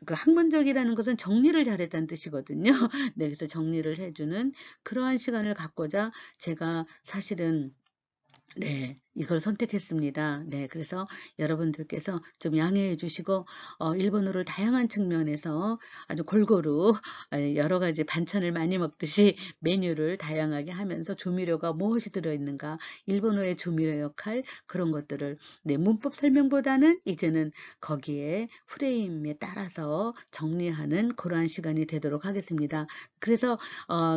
그 학문적이라는 것은 정리를 잘했다는 뜻이거든요. 네, 그래서 정리를 해주는 그러한 시간을 갖고자 제가 사실은 네, 이걸 선택했습니다. 네, 그래서 여러분들께서 좀 양해해 주시고, 일본어를 다양한 측면에서 아주 골고루 여러 가지 반찬을 많이 먹듯이 메뉴를 다양하게 하면서 조미료가 무엇이 들어있는가, 일본어의 조미료 역할, 그런 것들을, 네, 문법 설명보다는 이제는 거기에 프레임에 따라서 정리하는 그러한 시간이 되도록 하겠습니다. 그래서,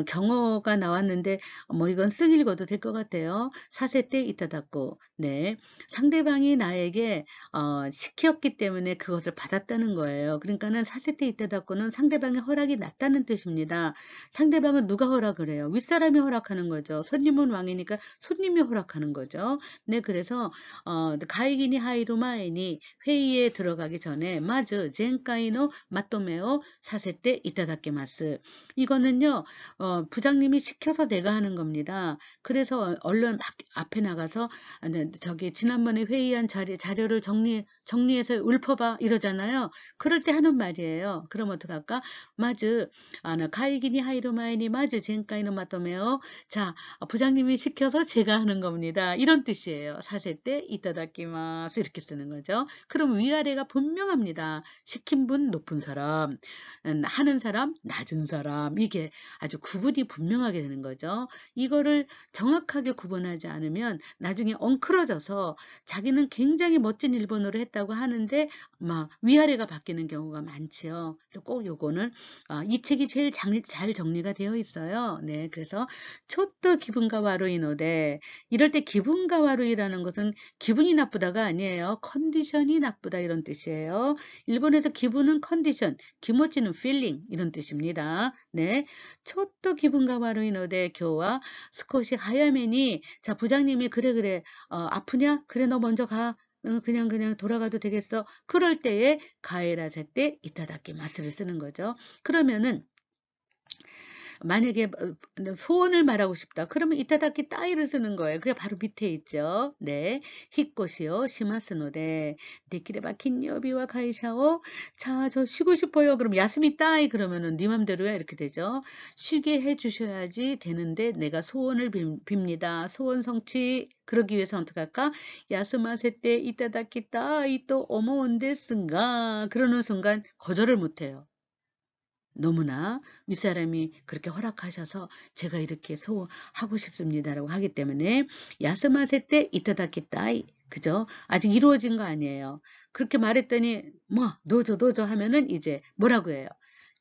경어가 나왔는데, 뭐 이건 쓱 읽어도 될 것 같아요. 4세 때 이타다고. 네. 상대방이 나에게 시켰기 때문에 그것을 받았다는 거예요. 그러니까는 4세 때 이타다고는 상대방의 허락이 났다는 뜻입니다. 상대방은 누가 허락을 해요? 윗사람이 허락하는 거죠. 손님은 왕이니까 손님이 허락하는 거죠. 네, 그래서 가이기니 하이루마에니 회의에 들어가기 전에 마즈 젠카이노 마토메오 4세 때 이타다케마스. 이거는요. 부장님이 시켜서 내가 하는 겁니다. 그래서 얼른 앞에 나가서 네, 저기 지난번에 회의한 자료를 정리해서 읊어봐 이러잖아요. 그럴 때 하는 말이에요. 그럼 어떡할까? 마즈, 가이기니 하이로마이니 마즈 젠카이노 마토메요. 자, 부장님이 시켜서 제가 하는 겁니다. 이런 뜻이에요. 사세 때 이타다키마스 이렇게 쓰는 거죠. 그럼 위아래가 분명합니다. 시킨 분 높은 사람, 하는 사람 낮은 사람, 이게 아주 구분이 분명하게 되는 거죠. 이거를 정확하게 구분하지 않으면 나중에 엉클어져서 자기는 굉장히 멋진 일본어를 했다고 하는데 막 위아래가 바뀌는 경우가 많지요. 그래서 꼭 요거는 이 책이 제일 잘 정리가 되어 있어요. 네, 그래서 초또 기분가 와루이노데 이럴 때 기분가 와루이라는 것은 기분이 나쁘다가 아니에요. 컨디션이 나쁘다 이런 뜻이에요. 일본에서 기분은 컨디션, 기모치는 feeling 이런 뜻입니다. 네, 초또 기분가 와루이노데 교와 스콧이 하야메니 자 부장님이 그래 아프냐? 그래 너 먼저 가. 응, 그냥 돌아가도 되겠어. 그럴 때에 가에라세 때 이타다키마스를 쓰는 거죠. 그러면은 만약에 소원을 말하고 싶다. 그러면 이타다키 따이를 쓰는 거예요. 그게 바로 밑에 있죠. 네. 히꼬시오 시마스노데 데키레바 긴요비와 가이샤오 자, 저 쉬고 싶어요. 그럼 야스미 따이 그러면은 네 맘대로야 이렇게 되죠. 쉬게 해 주셔야지 되는데 내가 소원을 빕니다. 소원 성취 그러기 위해서 어떻게 할까? 야스마세 때 이타다키 따이 또 어머온데스인가 그러는 순간 거절을 못 해요. 너무나 윗사람이 그렇게 허락하셔서 제가 이렇게 하고 싶습니다라고 하기 때문에 야스마세 때 이타다키 따이 그죠? 아직 이루어진 거 아니에요. 그렇게 말했더니 뭐 노조 하면은 이제 뭐라고 해요?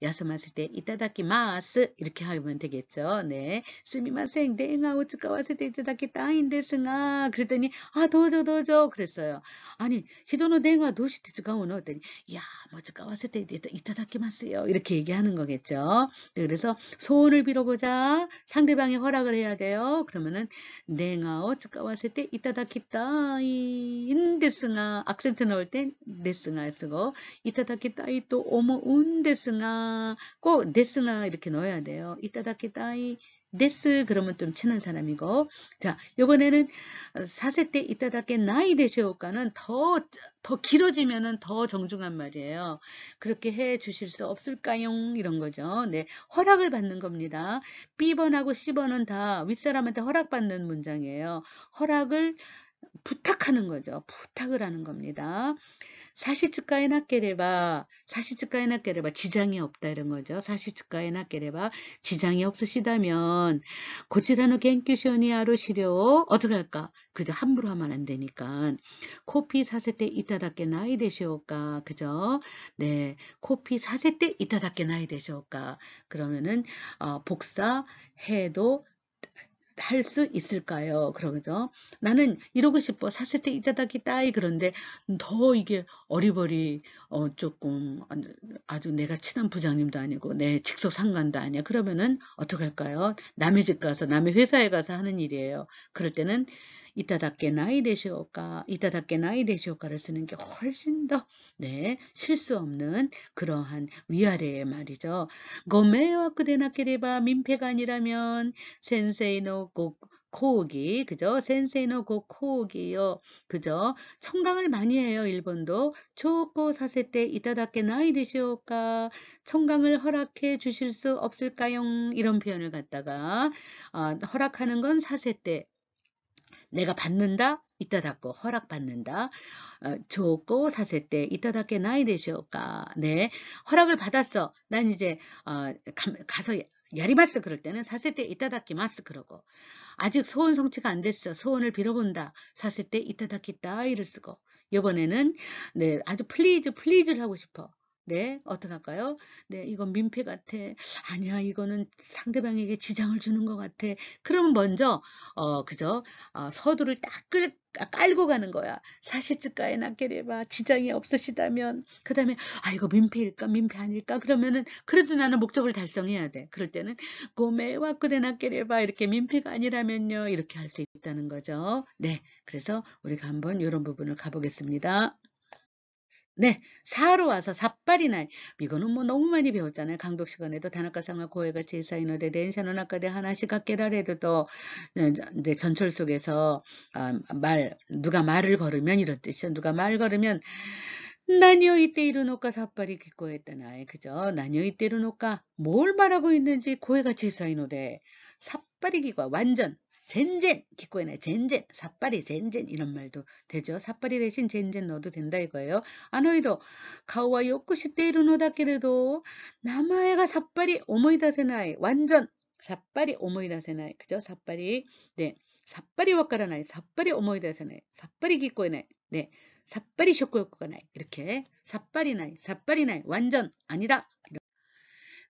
야스마세 때 이타다키 마스 이렇게 하면 되겠죠. 네. 스미마생 네가 오츠카와세 때 이타다키 따인데스가 그랬더니 도저 그랬어요. 아니 히도노 네가 도시테 츠카오노 했더니 야 뭐 츠카와세 때 이타다키마스요 이렇게 얘기하는 거겠죠. 네, 그래서 소원을 빌어보자. 상대방이 허락을 해야 돼요. 그러면은 네가오 츠카와세 때 이타다키 따인데스가 악센트 넣을 땐 데스가 쓰고 이타다키 따이 또 오모 운데스가 꼭 데스가 이렇게 넣어야 돼요. 이타다키 따이 데스 그러면 좀 친한 사람이고 자 이번에는 사세 때 이타다키 나이 되시오까는 더 길어지면은 더 정중한 말이에요. 그렇게 해 주실 수 없을까요? 이런 거죠. 네, 허락을 받는 겁니다. B번하고 C번은 다 윗사람한테 허락받는 문장이에요. 허락을 부탁하는 거죠. 부탁을 하는 겁니다. 사시츠카에 나케레바 지장이 없다 이런 거죠. 사시츠카에 나케레바 지장이 없으시다면 고치라노 겐큐쇼니 아루시려 어떻게 할까? 그죠? 함부로 하면 안 되니까 코피 사세때 이타다케 나이 되시오까 그죠? 네, 코피 사세때 이타다케 나이 되시오까 그러면은 복사해도 할 수 있을까요? 그러죠. 나는 이러고 싶어. 샀을 때 이타다키 따이 그런데 더 이게 어리버리 조금 아주 내가 친한 부장님도 아니고 내 직속 상관도 아니야. 그러면은 어떻게 할까요? 남의 집 가서 남의 회사에 가서 하는 일이에요. 그럴 때는 이타다케 나이 되시오까 이타다케 나이 되시오까를 쓰는 게 훨씬 더 네, 실수 없는 그러한 위아래의 말이죠. 고메와크 데나케레바 민폐가 아니라면 센세이노 고코기 그죠? 센세이노 고코기요. 그죠? 청강을 많이 해요. 일본도. 초코 사세 때 이타다케 나이 되시오까? 청강을 허락해 주실 수 없을까요? 이런 표현을 갖다가 허락하는 건 사세 때 내가 받는다? 이따닫고 허락받는다. 좋고 사세 때 이따닫게 나이 되시오까. 네. 허락을 받았어. 난 이제 가서 야리마스 그럴 때는 사세 때 이따닫기 마스 그러고 아직 소원 성취가 안 됐어. 소원을 빌어본다. 사세 때 이따닫기 따위를 쓰고 이번에는 네, 아주 플리즈를 하고 싶어. 네, 어떡할까요? 네, 이건 민폐 같아. 아니야, 이거는 상대방에게 지장을 주는 것 같아. 그러면 먼저, 그죠? 서두를 딱 깔고 가는 거야. 사시즈가에 낫게래봐. 지장이 없으시다면. 그 다음에, 이거 민폐일까? 민폐 아닐까? 그러면은, 그래도 나는 목적을 달성해야 돼. 그럴 때는, 고메와 그대 낫게래봐. 이렇게 민폐가 아니라면요. 이렇게 할 수 있다는 거죠. 네. 그래서 우리가 한번 이런 부분을 가보겠습니다. 네, 사로 와서 삿발이 나이. 이거는 뭐 너무 많이 배웠잖아요. 강독 시간에도 다나카상가 고해가 제사이노데電車の 中で 話しかけられると, 네, 전철 속에서 누가 말을 걸으면 이런 뜻이죠. 누가 말 걸으면 나니오 이때 이르노까 삿발이 기고했다나에 그죠? 나니오 이때 이르노까 뭘 말하고 있는지 고해가 제사이노데 삿발이 기고 완전 젠젠 기꺼이네 젠젠 삿발이 젠젠 이런 말도 되죠. 삿발이 대신 젠젠 넣어도 된다 이거예요. 아노이도 가오와 요쿠시테 이루노다케레도 나마에가 삿발이 오모이다세나이 완전 삿발이 오모이다세나이 그죠? 삿발이 네 삿발이 와까라나이 삿발이 오모이다세나이 삿발이 기꺼이네 네 삿발이 쇼코요코가 나이 이렇게 삿발이 나이 삿발이 나이 완전 아니다.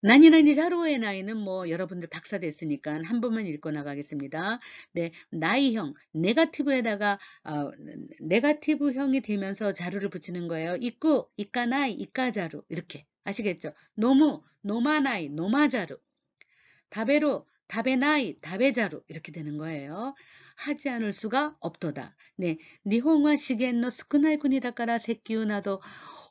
난이난이 자루의 나이는 뭐 여러분들 박사 됐으니까 한 번만 읽고 나가겠습니다. 네, 나이형 네거티브에다가 네거티브형이 되면서 자루를 붙이는 거예요. 이꾸, 이까나이, 이까자루 이렇게 아시겠죠? 노무, 노마나이, 노마자루 다베로, 다베나이, 다베자루 이렇게 되는 거예요. 하지 않을 수가 없도다. 네, 니혼과 시겐노 스쿠나이 군이다까라 세끼우나도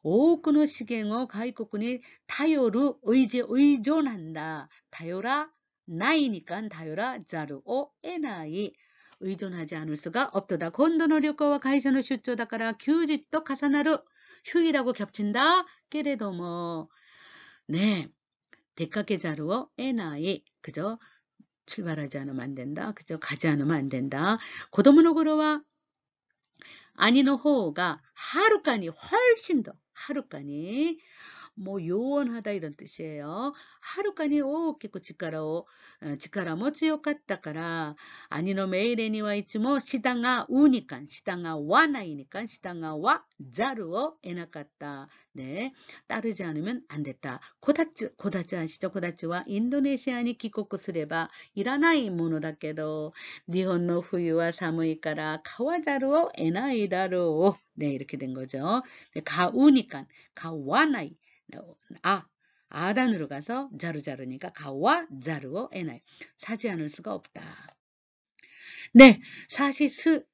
多くの資源を外国に頼る、의존한다.頼ら 나이니까 頼ら ざる を 得ない. 의존하지 않을 수가 없도다. 今度の旅行は会社の出張だから休日と重なる. 휴일하고 겹친다. けれども, 네, 出かけざるを 得ない. 그죠? 출발하지 않으면 안 된다. 그죠? 가지 않으면 안 된다. 子供の頃は 아니노 호가 하루간이 훨씬 더 하루간이 뭐 요원하다 이런 뜻이에요. 하루간이 오겠고 직가라 뭐強かったから 아니노 메이레니와 있지모 시당아 우니까 시당아 와 나이니까 시당아 와 자루어 에나갔다. 네, 따르지 않으면 안 됐다. 고다츠 아시죠? 고다츠와 인도네시아니 기코쿠스레바 이라나이 모노다케도 니혼노 후유와 사무이까라 가와자루어 에나이다로. 네, 이렇게 된 거죠. 네, 가우니까 가와나이 아단으로 가서 자루자루니까 가와 자루어 에나이 사지 않을 수가 없다. 네, 사시스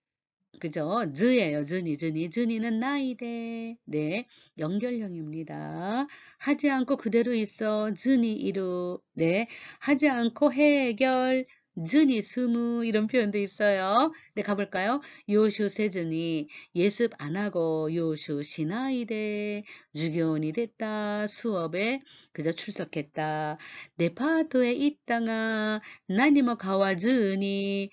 그죠? 즈예요. 즈니는 나이데. 네, 연결형입니다. 하지 않고 그대로 있어. 즈니 이루. 네, 하지 않고 해결. 즈니 스무 이런 표현도 있어요. 네, 가볼까요? 요슈 세즈니 예습 안 하고 요슈 시나이데 주교원이 됐다. 수업에 그저 출석했다. 데파트에 있다가 나니모 가와즈니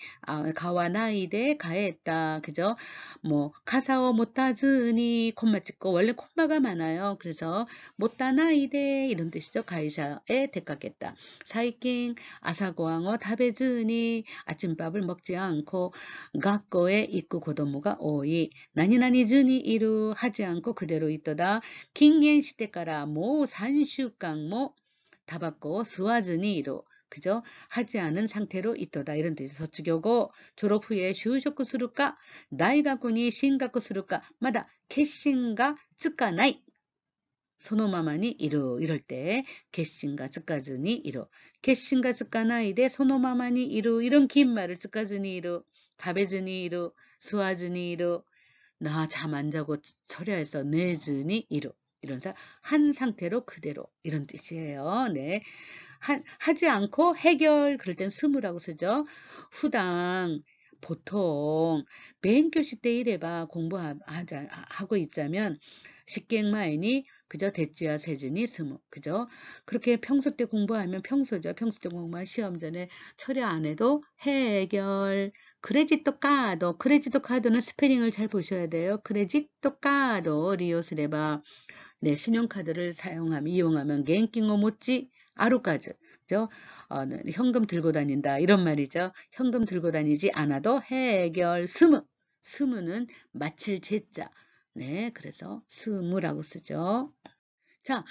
가와나이데 가했다. 그죠? 뭐 가사오 못하즈니 콤마 찍고 원래 콤마가 많아요. 그래서 못다나이데 이런 뜻이죠. 가이샤에 대가겠다. 사이킹 아사고항어 다베즈니 아침밥을 먹지 않고学校에 입고 고도무가 오이 나니나니즈니 이루 하지 않고 그대로 있도다. 킹엔 시대까라 모 3週間모 타바코 스와즈니 이루 그죠? 하지 않은 상태로 있도다 이런 뜻이卒業後 졸업 후에就職 するか 大学に 進学 するか 마다 決心が つかない 소노마마니 이루 이럴 때決心が つかずに 이루 決心が つかないで 소노마마니 이루 이런 긴 말을 つかずに 이루 食べずに 이루 吸わずに 이루 나 잠 안 자고 철야해서 내즈니 이루 이런 한 상태로 그대로 이런 뜻이에요. 네. 하지 않고 해결 그럴 땐 스무라고 쓰죠. 후당 보통勉強시 때 이래봐 공부하고 있자면 식객마이니 그저 대지야 세즈니 스무 그죠? 그렇게 평소 때 공부하면 평소죠. 평소 때 공부하면 시험 전에 철야 안 해도 해결 크레지토 카드 크레지토 카드는 스페링을 잘 보셔야 돼요. 크레지토 카드 리오스레바 네, 신용카드를 이용하면 겐킹어 못지 아루까지 그죠? 현금 들고 다닌다 이런 말이죠. 현금 들고 다니지 않아도 해결 스무는 마칠 제자 네, 그래서 스무라고 쓰죠. 자,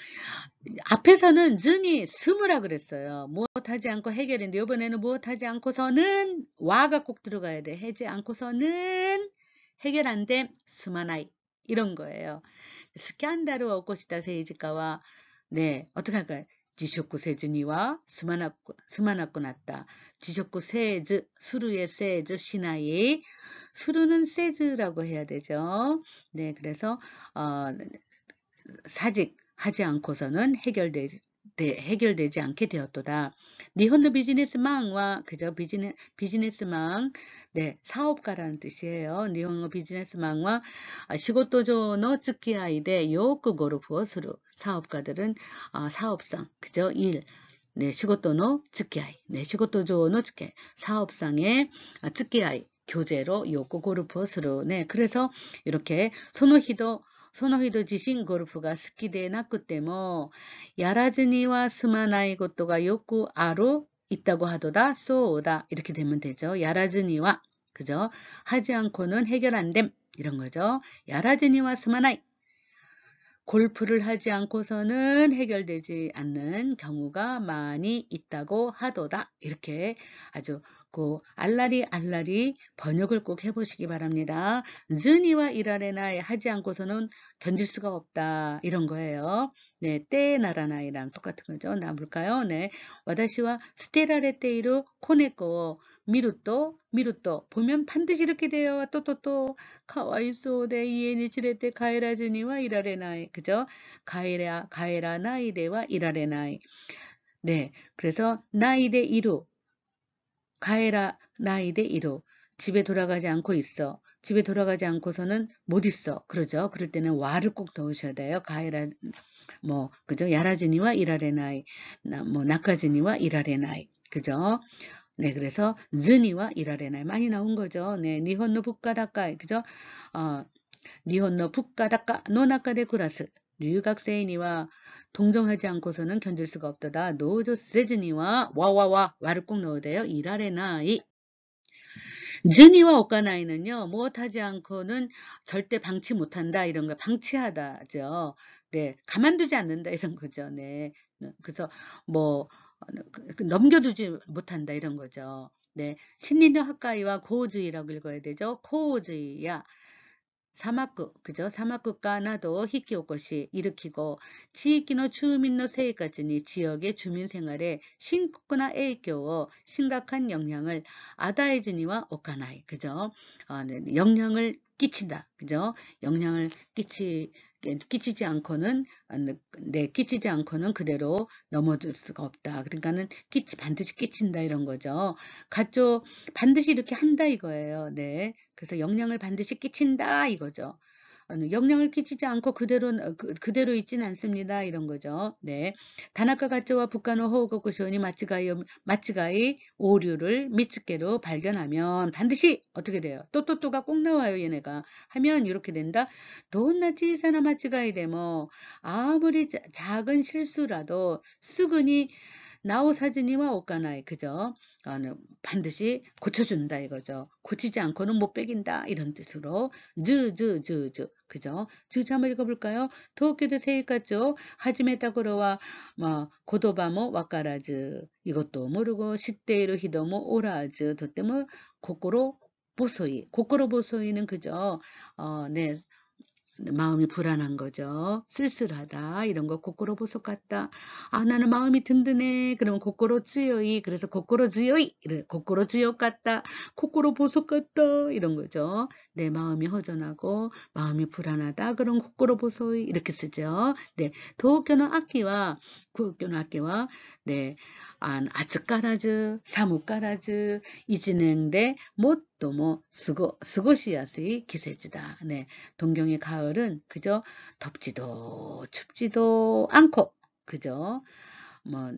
앞에서는 즈니 스무라 그랬어요. 무엇하지 않고 해결인데 이번에는 무엇하지 않고서는 와가 꼭 들어가야 돼. 해지 않고서는 해결 안 돼. 스마나이 이런 거예요. 스캔다르 오코시다 세이지가와 네, 어떻게 할까요? 지쇼쿠 세즈니와 스마나쿠 났다. 지쇼쿠 세즈, 수루의 세즈, 시나이. 수루는 세즈라고 해야 되죠. 네, 그래서, 사직하지 않고서는 해결되지 않게 되었도다. 니혼노 비즈니스망과 그저 비즈니스망, 네, 사업가라는 뜻이에요. 니혼노 비즈니스망과 시고토조노 츠키아이데 요크 고르프오 스루. 사업가들은 사업상, 그저 일, 네, 시고토노 츠키아이, 네, 시고토조노 츠키아이, 사업상의 츠키아이, 교제로 요코 고르프오 스루. 네, 그래서 이렇게 소노히도 지신 고르프가 스키데 나쿠 때모 야라즈니와 스마나이 것도가 요쿠 아루 있다고 하도다 쏘오다 이렇게 되면 되죠. 야라즈니와 그죠? 하지 않고는 해결 안 됨 이런 거죠. 야라즈니와 스마나이 골프를 하지 않고서는 해결되지 않는 경우가 많이 있다고 하도다. 이렇게 아주 알라리 번역을 꼭 해보시기 바랍니다. 즈니와 이라레나이 하지 않고서는 견딜 수가 없다. 이런 거예요. 네, 떼 나라나이랑 똑같은 거죠. 나 볼까요? 네, 와다시와 스테라레테이루 코네코 미루또 보면 반드시 이렇게 돼요. 또 카와이소 데 이에니 지레테 가에라즈니와 이라레나이 그죠? 가에라 나이데와 이라레나이 네 그래서 나이데 이루 가에라 나이데 이루 집에 돌아가지 않고 있어. 집에 돌아가지 않고서는 못 있어. 그러죠? 그럴 때는 와를 꼭 넣으셔야 돼요. 가에라 뭐 그죠? 야라즈니와 이라레나이 뭐 나카즈니와 이라레나이 그죠? 네, 그래서 즈니와 이라레나이 많이 나온 거죠. 네, 니혼노 북가다카 그죠? 니혼노 북가다카 노나카데 쿠라스留学生には 동정하지 않고서는 견딜 수가 없다다. 노조 세즈니와 와를 꼭 넣어야 돼요. 이라레나이 즈니와 오카나이는요, 무엇하지 않고는 절대 방치 못한다, 이런 거, 방치하다죠. 네, 가만두지 않는다, 이런 거죠. 네. 그래서, 뭐, 넘겨두지 못한다, 이런 거죠. 네. 신리노 하카이와 고우즈이라고 읽어야 되죠. 고우즈이야. 사막국, 그죠? 사막국가 나도 히키오코시 일으키고 지역의 주민의 생활까지 지역의 주민 생활에 심각한影響を 심각한 영향을 아다이즈니와 오카나이, 그죠? 네, 영향을 끼친다, 그죠? 영향을 끼치지 않고는 끼치지 않고는 그대로 넘어질 수가 없다. 그러니까는 반드시 끼친다 이런 거죠. 가쪼 반드시 이렇게 한다 이거예요. 네. 그래서 영향을 반드시 끼친다 이거죠. 영향을 끼치지 않고 그대로 있지는 않습니다. 이런 거죠. 네. 다나카 가쪼와 북한의 호우고쿠쇼니 마츠가이 오류를 미츠케로 발견하면 반드시 어떻게 돼요? 또가 꼭 나와요. 얘네가. 하면 이렇게 된다. 도나 치사나 마츠가이 데모 아무리 작은 실수라도 수근이 나오사즈니와 오까나이 그죠? 반드시 고쳐준다 이거죠. 고치지 않고는 못 빼긴다 이런 뜻으로 그죠? 즈 한번 읽어볼까요? 도쿄도 세이카죠. 하지메타고로와 고도바모 와까라즈 이것도 모르고 시테이루 히도모 오라즈 도때모 고코로 보소이는 그죠? 네. 마음이 불안한 거죠. 쓸쓸하다. 이런 거 고꼬로 보석 같다. 나는 마음이 든든해. 그러면 고꼬로 쯔요이. 그래서 고꼬로 쯔요이. 고꼬로 쯔요 같다. 고꼬로 보석 같다. 이런 거죠. 내 마음이 허전하고 마음이 불안하다. 그럼 고꼬로 보소이. 이렇게 쓰죠. 네. 도쿄노 아키와 구교노 아키와 네. 아츠까라즈, 사무까라즈, 이진행대 못도모 스고시야스이 기세지다. 네. 동경의 가을은 그저 덥지도 춥지도 않고 그죠?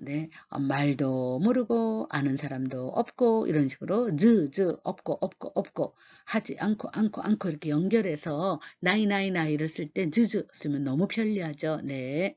네, 말도 모르고 아는 사람도 없고 이런 식으로 없고 하지 않고 이렇게 연결해서 나이를 쓸 때 쓰면 너무 편리하죠. 네.